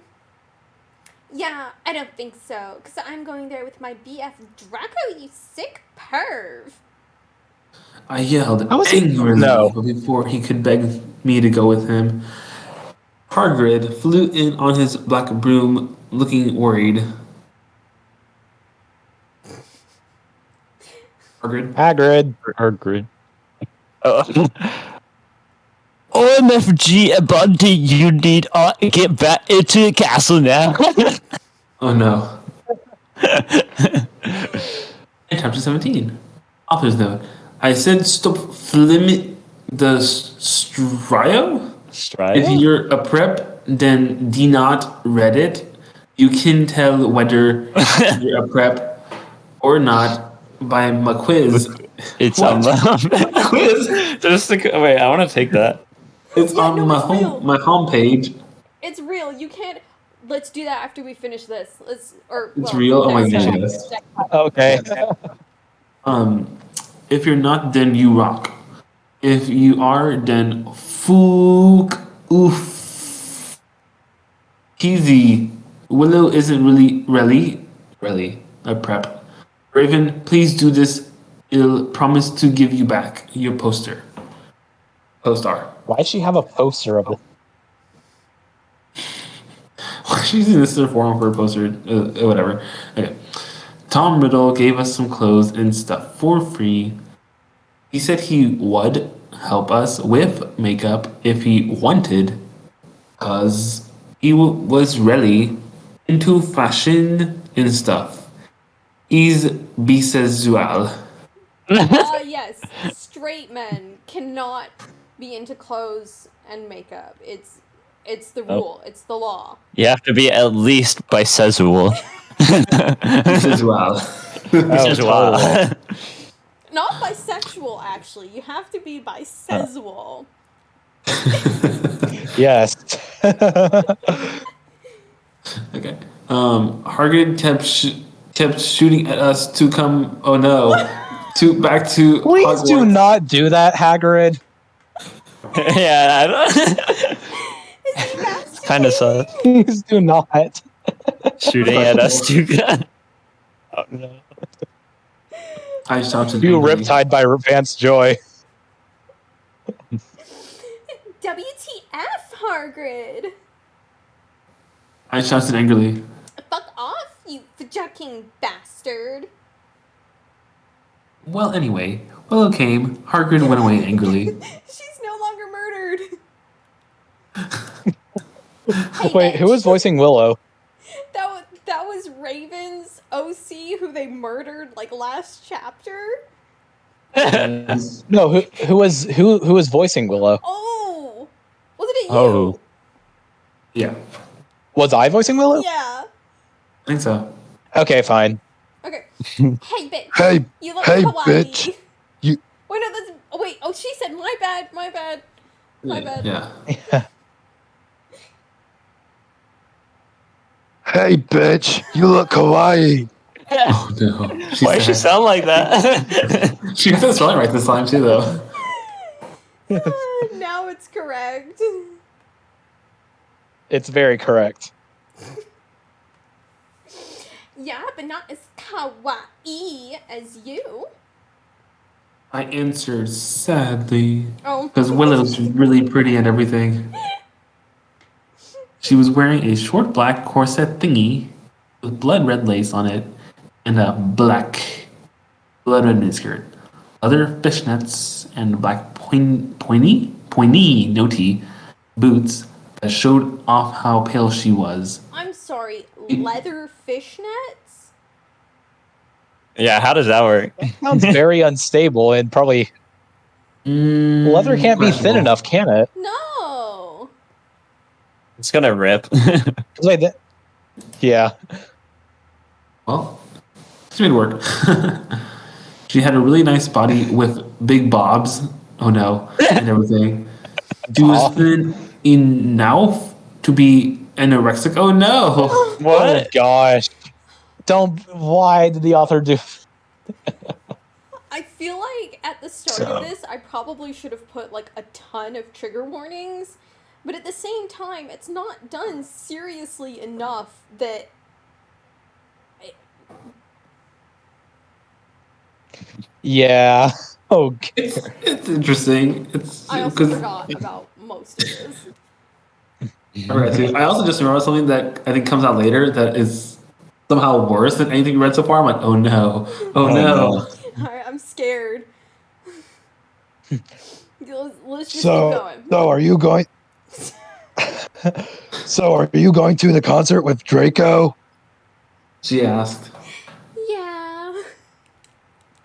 Yeah, I don't think so, because I'm going there with my BF Draco, you sick perv. I yelled How was he- angrily No. before he could beg me to go with him. Hagrid flew in on his black broom, looking worried. Hagrid? Hagrid. Hagrid. OMFG Bunty, you need to get back into the castle now. Oh no. In chapter 17. Author's note. I said stop flimming the strio? If you're a prep, then do not read it. You can tell whether you're a prep or not by my quiz. It's What? on Quiz? wait, I want to take that. It's Yeah, on no, my it's real. homepage. It's real, you can't... Let's do that after we finish this. It's It's real. Oh my next goodness. Okay. If you're not, then you rock. If you are, then fook oof. Easy. Willow isn't really a prep. Raven, please do this. I'll promise to give you back your poster. Poster. Why does she have a poster of it? She's using this as a forum for a poster. Whatever. Okay. Tom Riddle gave us some clothes and stuff for free. He said he would help us with makeup if he wanted, cause he was really into fashion and stuff. He's bisexual. Yes, straight men cannot be into clothes and makeup. It's the rule. It's the law. You have to be at least bisexual. Bisexual. Bisexual. Not bisexual, actually. You have to be bisexual. Yes. Okay. Hagrid kept kept shooting at us to come. Oh no, back to Please do Hogwarts. not do that, Hagrid. Yeah, I don't. Is he masturbating? Kind of sus. Please do not. Shooting at us too. Oh no. I shouted You angrily. riptide by Vance Joy. WTF, Hagrid? I shouted angrily. Fuck off, you fucking bastard. Well, anyway, Willow came. Hagrid went away angrily. She's no longer murdered. Hey, Wait, who bitch. was voicing Willow? That was Raven's OC who they murdered like last chapter. No, who was voicing Willow? Oh, wasn't it you? Oh. Yeah, Was I voicing Willow? Yeah. I think so. Okay, fine. Okay. Hey, bitch. Hey, You look hey, kawaii. bitch. You- Wait, no, that's. Oh, wait. Oh, she said my bad. My bad. My bad. Yeah. Hey, bitch, you look kawaii. Oh no. Why does she sound like that? She got the spelling right this time too, though. Now it's correct. It's very correct. Yeah, but not as kawaii as you. I answered sadly Oh. because Willow's really pretty and everything. She was wearing a short black corset thingy with blood red lace on it and a black blood red miniskirt, leather fishnets, and black pointy noti boots that showed off how pale she was. I'm sorry. Leather fishnets? Yeah, how does that work? Sounds very unstable and probably leather can't be thin questionable. enough, can it? No. It's gonna rip. Wait, yeah. Well, she made it work. She had a really nice body with big bobs. Oh no, and everything. She was thin enough to be anorexic. Oh no! Oh What? gosh. Why did the author do I feel like at the start of this, I probably should have put like a ton of trigger warnings, but at the same time, it's not done seriously enough that. Yeah. Oh, It's interesting. It's I also forgot about most of this. I also just remember something that I think comes out later that is somehow worse than anything we read so far. I'm like, oh no, oh no. Alright, I'm scared. Let's just keep So, going. are you going? So, are you going to the concert with Draco? She asked. Yeah.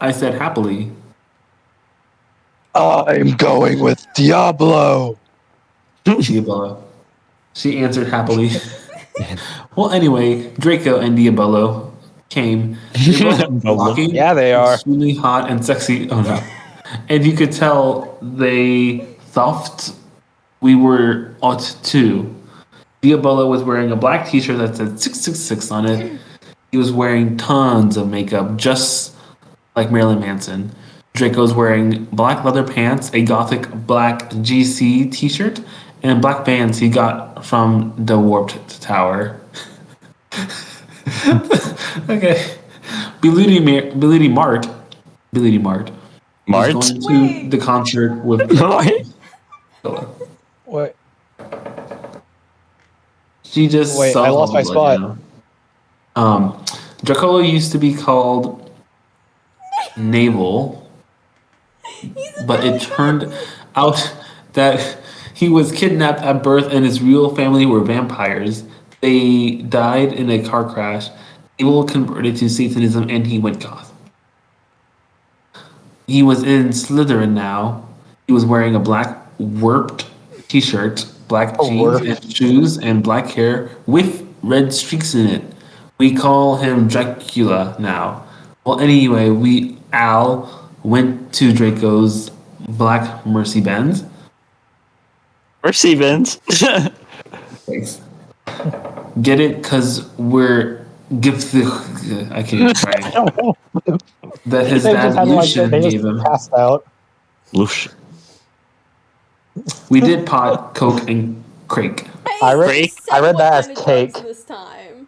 I said happily. I'm going with Diablo. Diabolo. She answered happily. Well, anyway, Draco and Diabolo came. They were both walking. Yeah, they are. Extremely hot and sexy. Oh no. And you could tell they thought we were out too. Diabolo was wearing a black t-shirt that said 666 on it. He was wearing tons of makeup, just like Marilyn Manson. Draco's wearing black leather pants, a gothic black GC t-shirt, and black Vans he got from the Warped Tower. Okay. Billy Mart Mart? was going to Wait. the concert with wait. She just Wait, saw I lost my Blood spot. now. Dracula used to be called Naval, but it turned out that he was kidnapped at birth and his real family were vampires. They died in a car crash. Naval converted to Satanism and he went goth. He was in Slytherin now. He was wearing a black warped t-shirt, black jeans and shoes, and black hair with red streaks in it. We call him Dracula now. Well, anyway, Al went to Draco's black Mercy Benz. Mercy Benz. Thanks. Get it? Because we're gift. I can't. Right. That his They dad just had like Lucian they just gave him. passed out. Loosh. We did pot, coke, and crake. I Hey, read you Cake? said I read what that as kind of drugs cake. this time.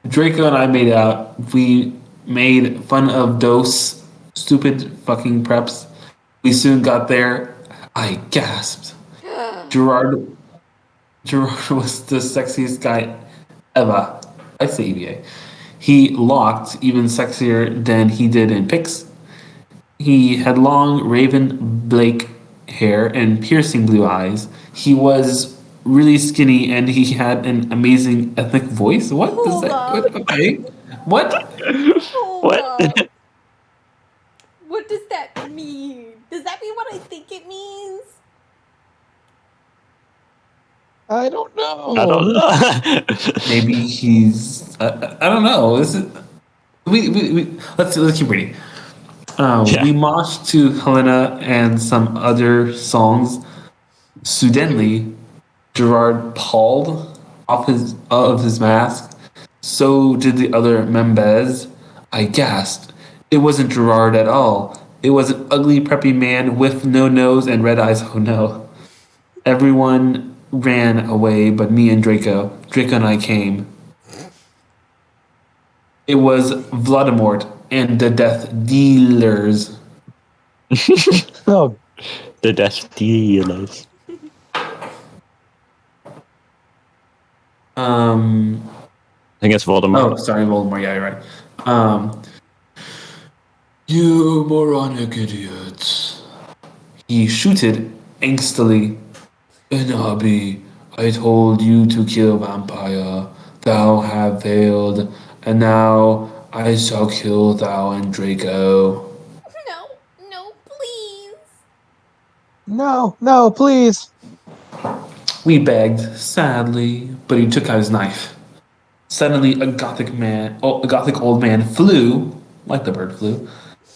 Draco and I made out. We made fun of those stupid fucking preps. We soon got there. I gasped. Gerard Gerard was the sexiest guy ever. I say EVA. He looked even sexier than he did in pics. He had long raven Blake hair and piercing blue eyes. He was really skinny and he had an amazing ethnic voice. What does Hold that? up. Okay. What? Hold What? up. What does that mean? Does that mean what I think it means? I don't know. I don't know. Maybe he's. I don't know. This is. We let's keep reading. Yeah. We moshed to Helena and some other songs. Suddenly, Gerard pulled off his mask. So did the other members. I gasped. It wasn't Gerard at all. It was an ugly, preppy man with no nose and red eyes. Oh no. Everyone ran away but me and Draco. Draco and I came. It was Voldemort and the Death Dealers. Oh, The Death Dealers. I think it's Voldemort. Oh, sorry, Voldemort. Yeah, you're right. You moronic idiots. He shooted angstily. Inabi, I told you to kill vampire. Thou have failed, and now I shall kill thou and Draco. No, please. no, please. We begged, sadly, but he took out his knife. Suddenly, a gothic old man flew, like the bird flew,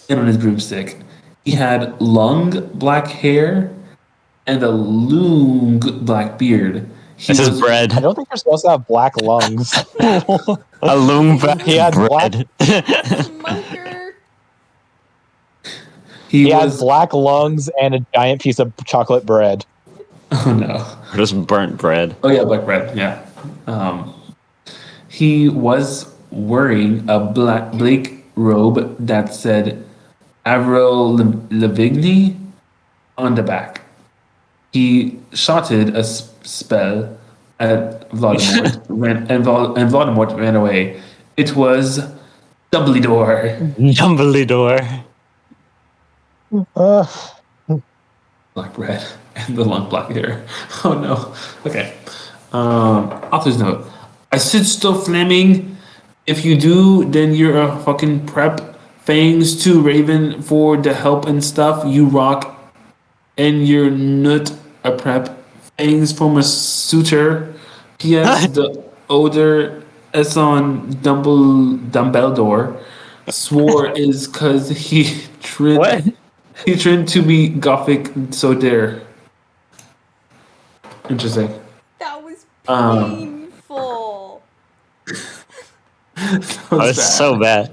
in on his broomstick. He had long black hair and a long black beard. He This is was I bread. don't think you're supposed to have black lungs. A loom back He had black- bread. Smoker. he He was had black lungs and a giant piece of chocolate bread. oh no. Or just burnt bread. Oh yeah, black bread. Yeah. He was wearing a black robe that said Avril Lavigne on the back. He shouted a spell at Voldemort, and Voldemort ran away. It was Dumbledore. Dumbledore. Uh, Black bread and the long black hair. Oh no. Okay. Author's note. I stood still flaming. If you do, then you're a fucking prep. Thanks to Raven for the help and stuff. You rock. And you're not a prep. Thanks from a suitor. P.S. the odor is on Dumbledore. Swore is cause he What? trained to be gothic, so there. Interesting. That was Um, painful. That Oh, was it's bad. so bad.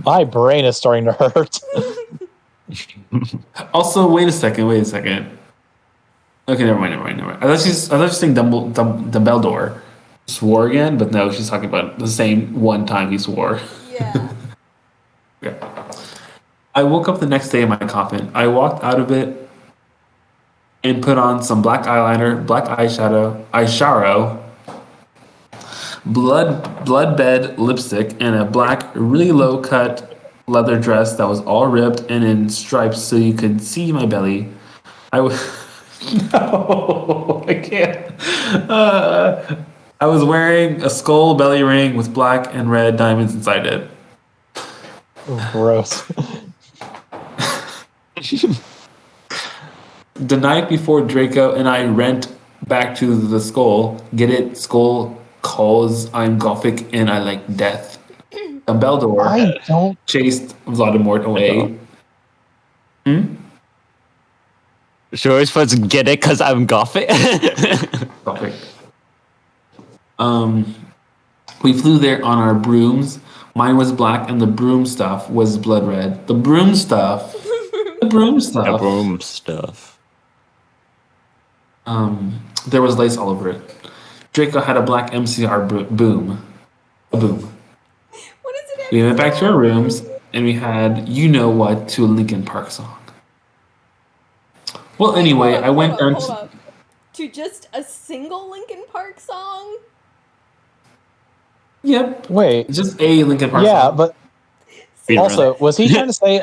my brain is starting to hurt. Also, wait a second. Okay, never mind. I thought she's saying Dumbledore swore again, but no, she's talking about the same one time he swore. Yeah. Okay. I woke up the next day in my coffin. I walked out of it and put on some black eyeliner, black eyeshadow, blood bed lipstick, and a black, really low cut leather dress that was all ripped and in stripes so you could see my belly. No, I can't. I was wearing a skull belly ring with black and red diamonds inside it. Gross. The night before, Draco and I went back to the skull. Get it? Skull, cause I'm gothic and I like death. Dumbledore I don't. chased Voldemort away. She always puts get it because I'm gothic. Gothic. We flew there on our brooms. Mine was black, and the broom stuff was blood red. The broom stuff. The broom The stuff. boom stuff. There was lace all over it. Draco had a black MCR boom. A boom. What is it? We went back to our rooms, and we had You Know What to a Linkin Park song. Well, anyway, I went down hold to... up. To just a single Linkin Park song? Yep. Wait. Just a Linkin Park Yeah, song. but Speedrun. also, was he trying to say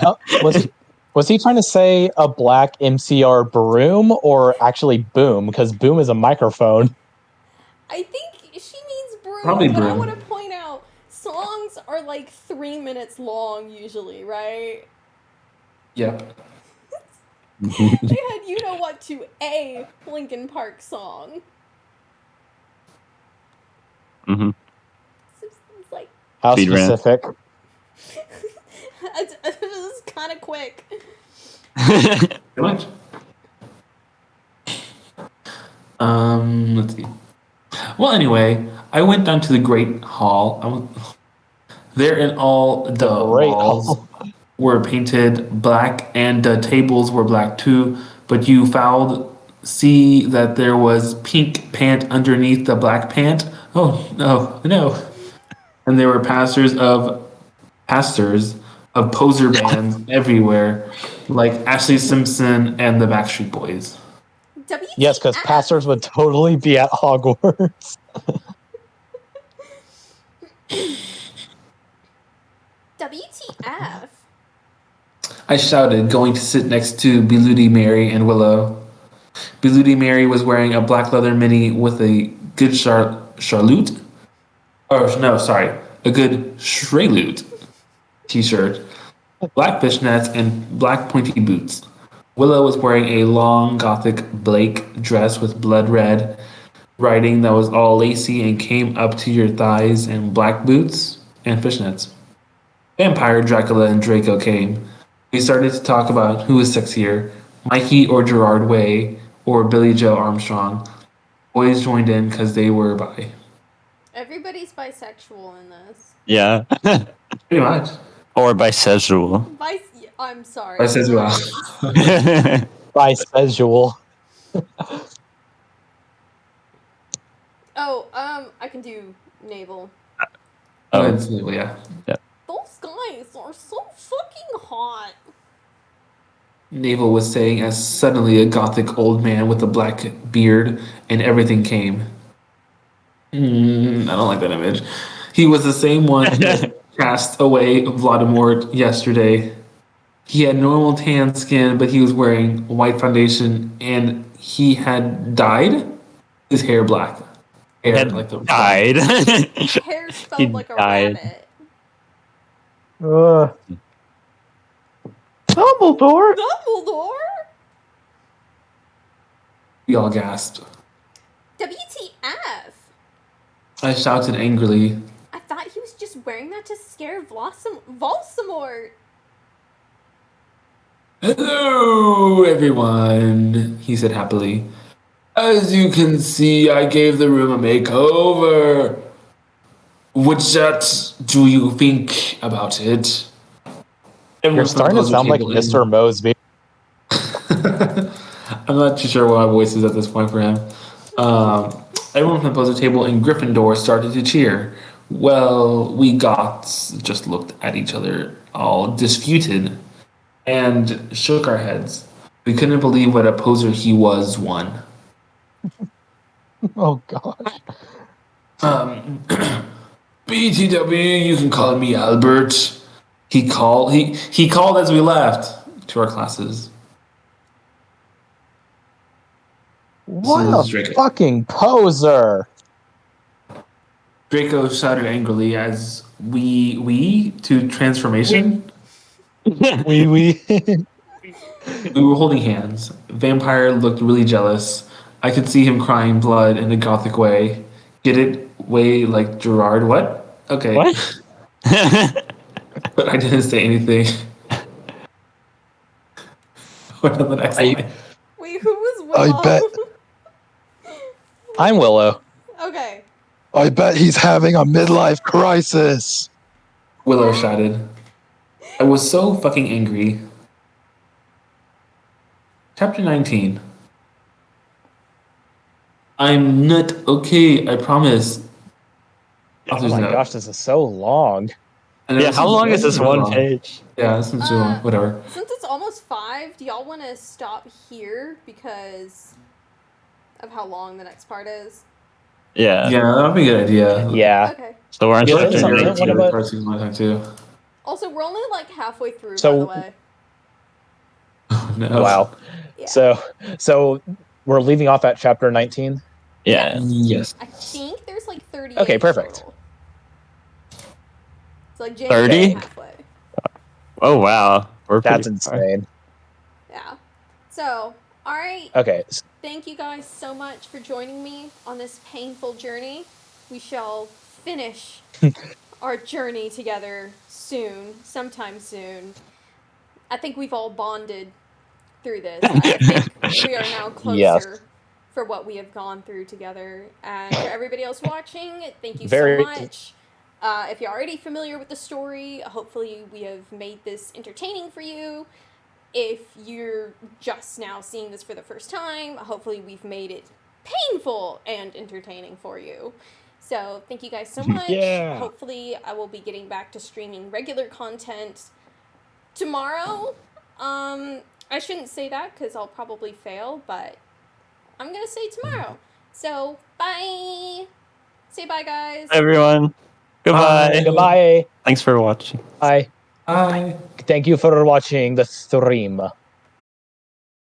was he trying to say a black MCR broom or actually boom? Because boom is a microphone. I think she means broom, Probably but I broom. want to point out songs are like 3 minutes long usually, right? Yep. They had You Know What to a Linkin Park song. Mm-hmm. So it's like How Speedrun. specific? it was kind of quick. Pretty much. Let's see. Well, anyway, I went down to the Great Hall. There in all the Great walls Hall. were painted black, and the tables were black too. But you fouled see that there was pink pant underneath the black pant. Oh no! And there were pastors of poser bands everywhere, like Ashley Simpson and the Backstreet Boys. WTF? Yes, because pastors would totally be at Hogwarts. WTF? I shouted, going to sit next to Beludi Mary and Willow. Beludi Mary was wearing a black leather mini with a good charlotte. Oh, no, sorry. A good Shreloot t-shirt, black fishnets, and black pointy boots. Willow was wearing a long gothic Blake dress with blood red writing that was all lacy and came up to your thighs, and black boots and fishnets. Vampire, Dracula, and Draco came. We started to talk about who was sexier, Mikey or Gerard Way, or Billy Joe Armstrong. Boys joined in because they were bi. Everybody's bisexual in this. Yeah. Pretty much. Or bisexual. I'm sorry. Bisexual. Bisexual. Oh, I can do navel. Oh, Yeah. Those guys are so fucking hot. Navel was saying as suddenly a gothic old man with a black beard and everything came. I don't like that image. He was the same one that cast away Voldemort yesterday. He had normal tan skin, but he was wearing white foundation, and he had dyed his hair black. Hair, had like the died. Hair He spelled like a died. rabbit. Dumbledore. Dumbledore? We all gasped. WTF? I shouted angrily. I thought he was just wearing that to scare Voldemort. Hello, everyone, he said happily. As you can see, I gave the room a makeover. What do you think about it? You're starting to sound like Mr. Mosby. I'm not too sure what my voice is at this point for him. Everyone from the poster table in Gryffindor started to cheer. Well, we Goths just looked at each other, all disputed, and shook our heads. We couldn't believe what a poser he was, one. Oh gosh. BTW, you can call me Albert. He called as we left to our classes. What This is a Draco. fucking poser. Draco shouted angrily as we to transformation. We We were holding hands. Vampire looked really jealous. I could see him crying blood in a gothic way. Get it? Way like Gerard? What? Okay. What? But I didn't say anything. What on the next line? Wait, who was Willow? I bet. I'm Willow. Okay. I bet he's having a midlife crisis. Willow shouted. I was so fucking angry. Chapter 19. I'm not okay, I promise. Oh Author's my note. gosh, this is so long. I know, Yeah, this how long is really this one long. page? Yeah, this one's too long. Whatever. Since it's almost 5, do y'all want to stop here because of how long the next part is? Yeah. Yeah, that would be a good idea. Yeah. Okay. So we're on Yeah, chapter that's something. What 19. about- Parts of my time too. Also, we're only like halfway through, by So- the way. No. Wow. Yeah. So we're leaving off at chapter 19. Yeah. Yes. I think there's like 38 Okay, perfect. total. So like 30? halfway. Oh wow. We're That's pretty far. insane. Yeah. So, alright. Okay. Thank you guys so much for joining me on this painful journey. We shall finish our journey together soon, sometime soon. I think we've all bonded through this. I think we are now closer Yes. for what we have gone through together. And for everybody else watching, thank you Very- so much. If you're already familiar with the story, hopefully we have made this entertaining for you. If you're just now seeing this for the first time, hopefully we've made it painful and entertaining for you. So thank you guys so much. Yeah. Hopefully I will be getting back to streaming regular content tomorrow. I shouldn't say that because I'll probably fail, but I'm gonna say tomorrow. So bye. Say bye, guys. Everyone. Goodbye. Bye. Goodbye. Thanks for watching. Bye. Bye. Thank you for watching the stream.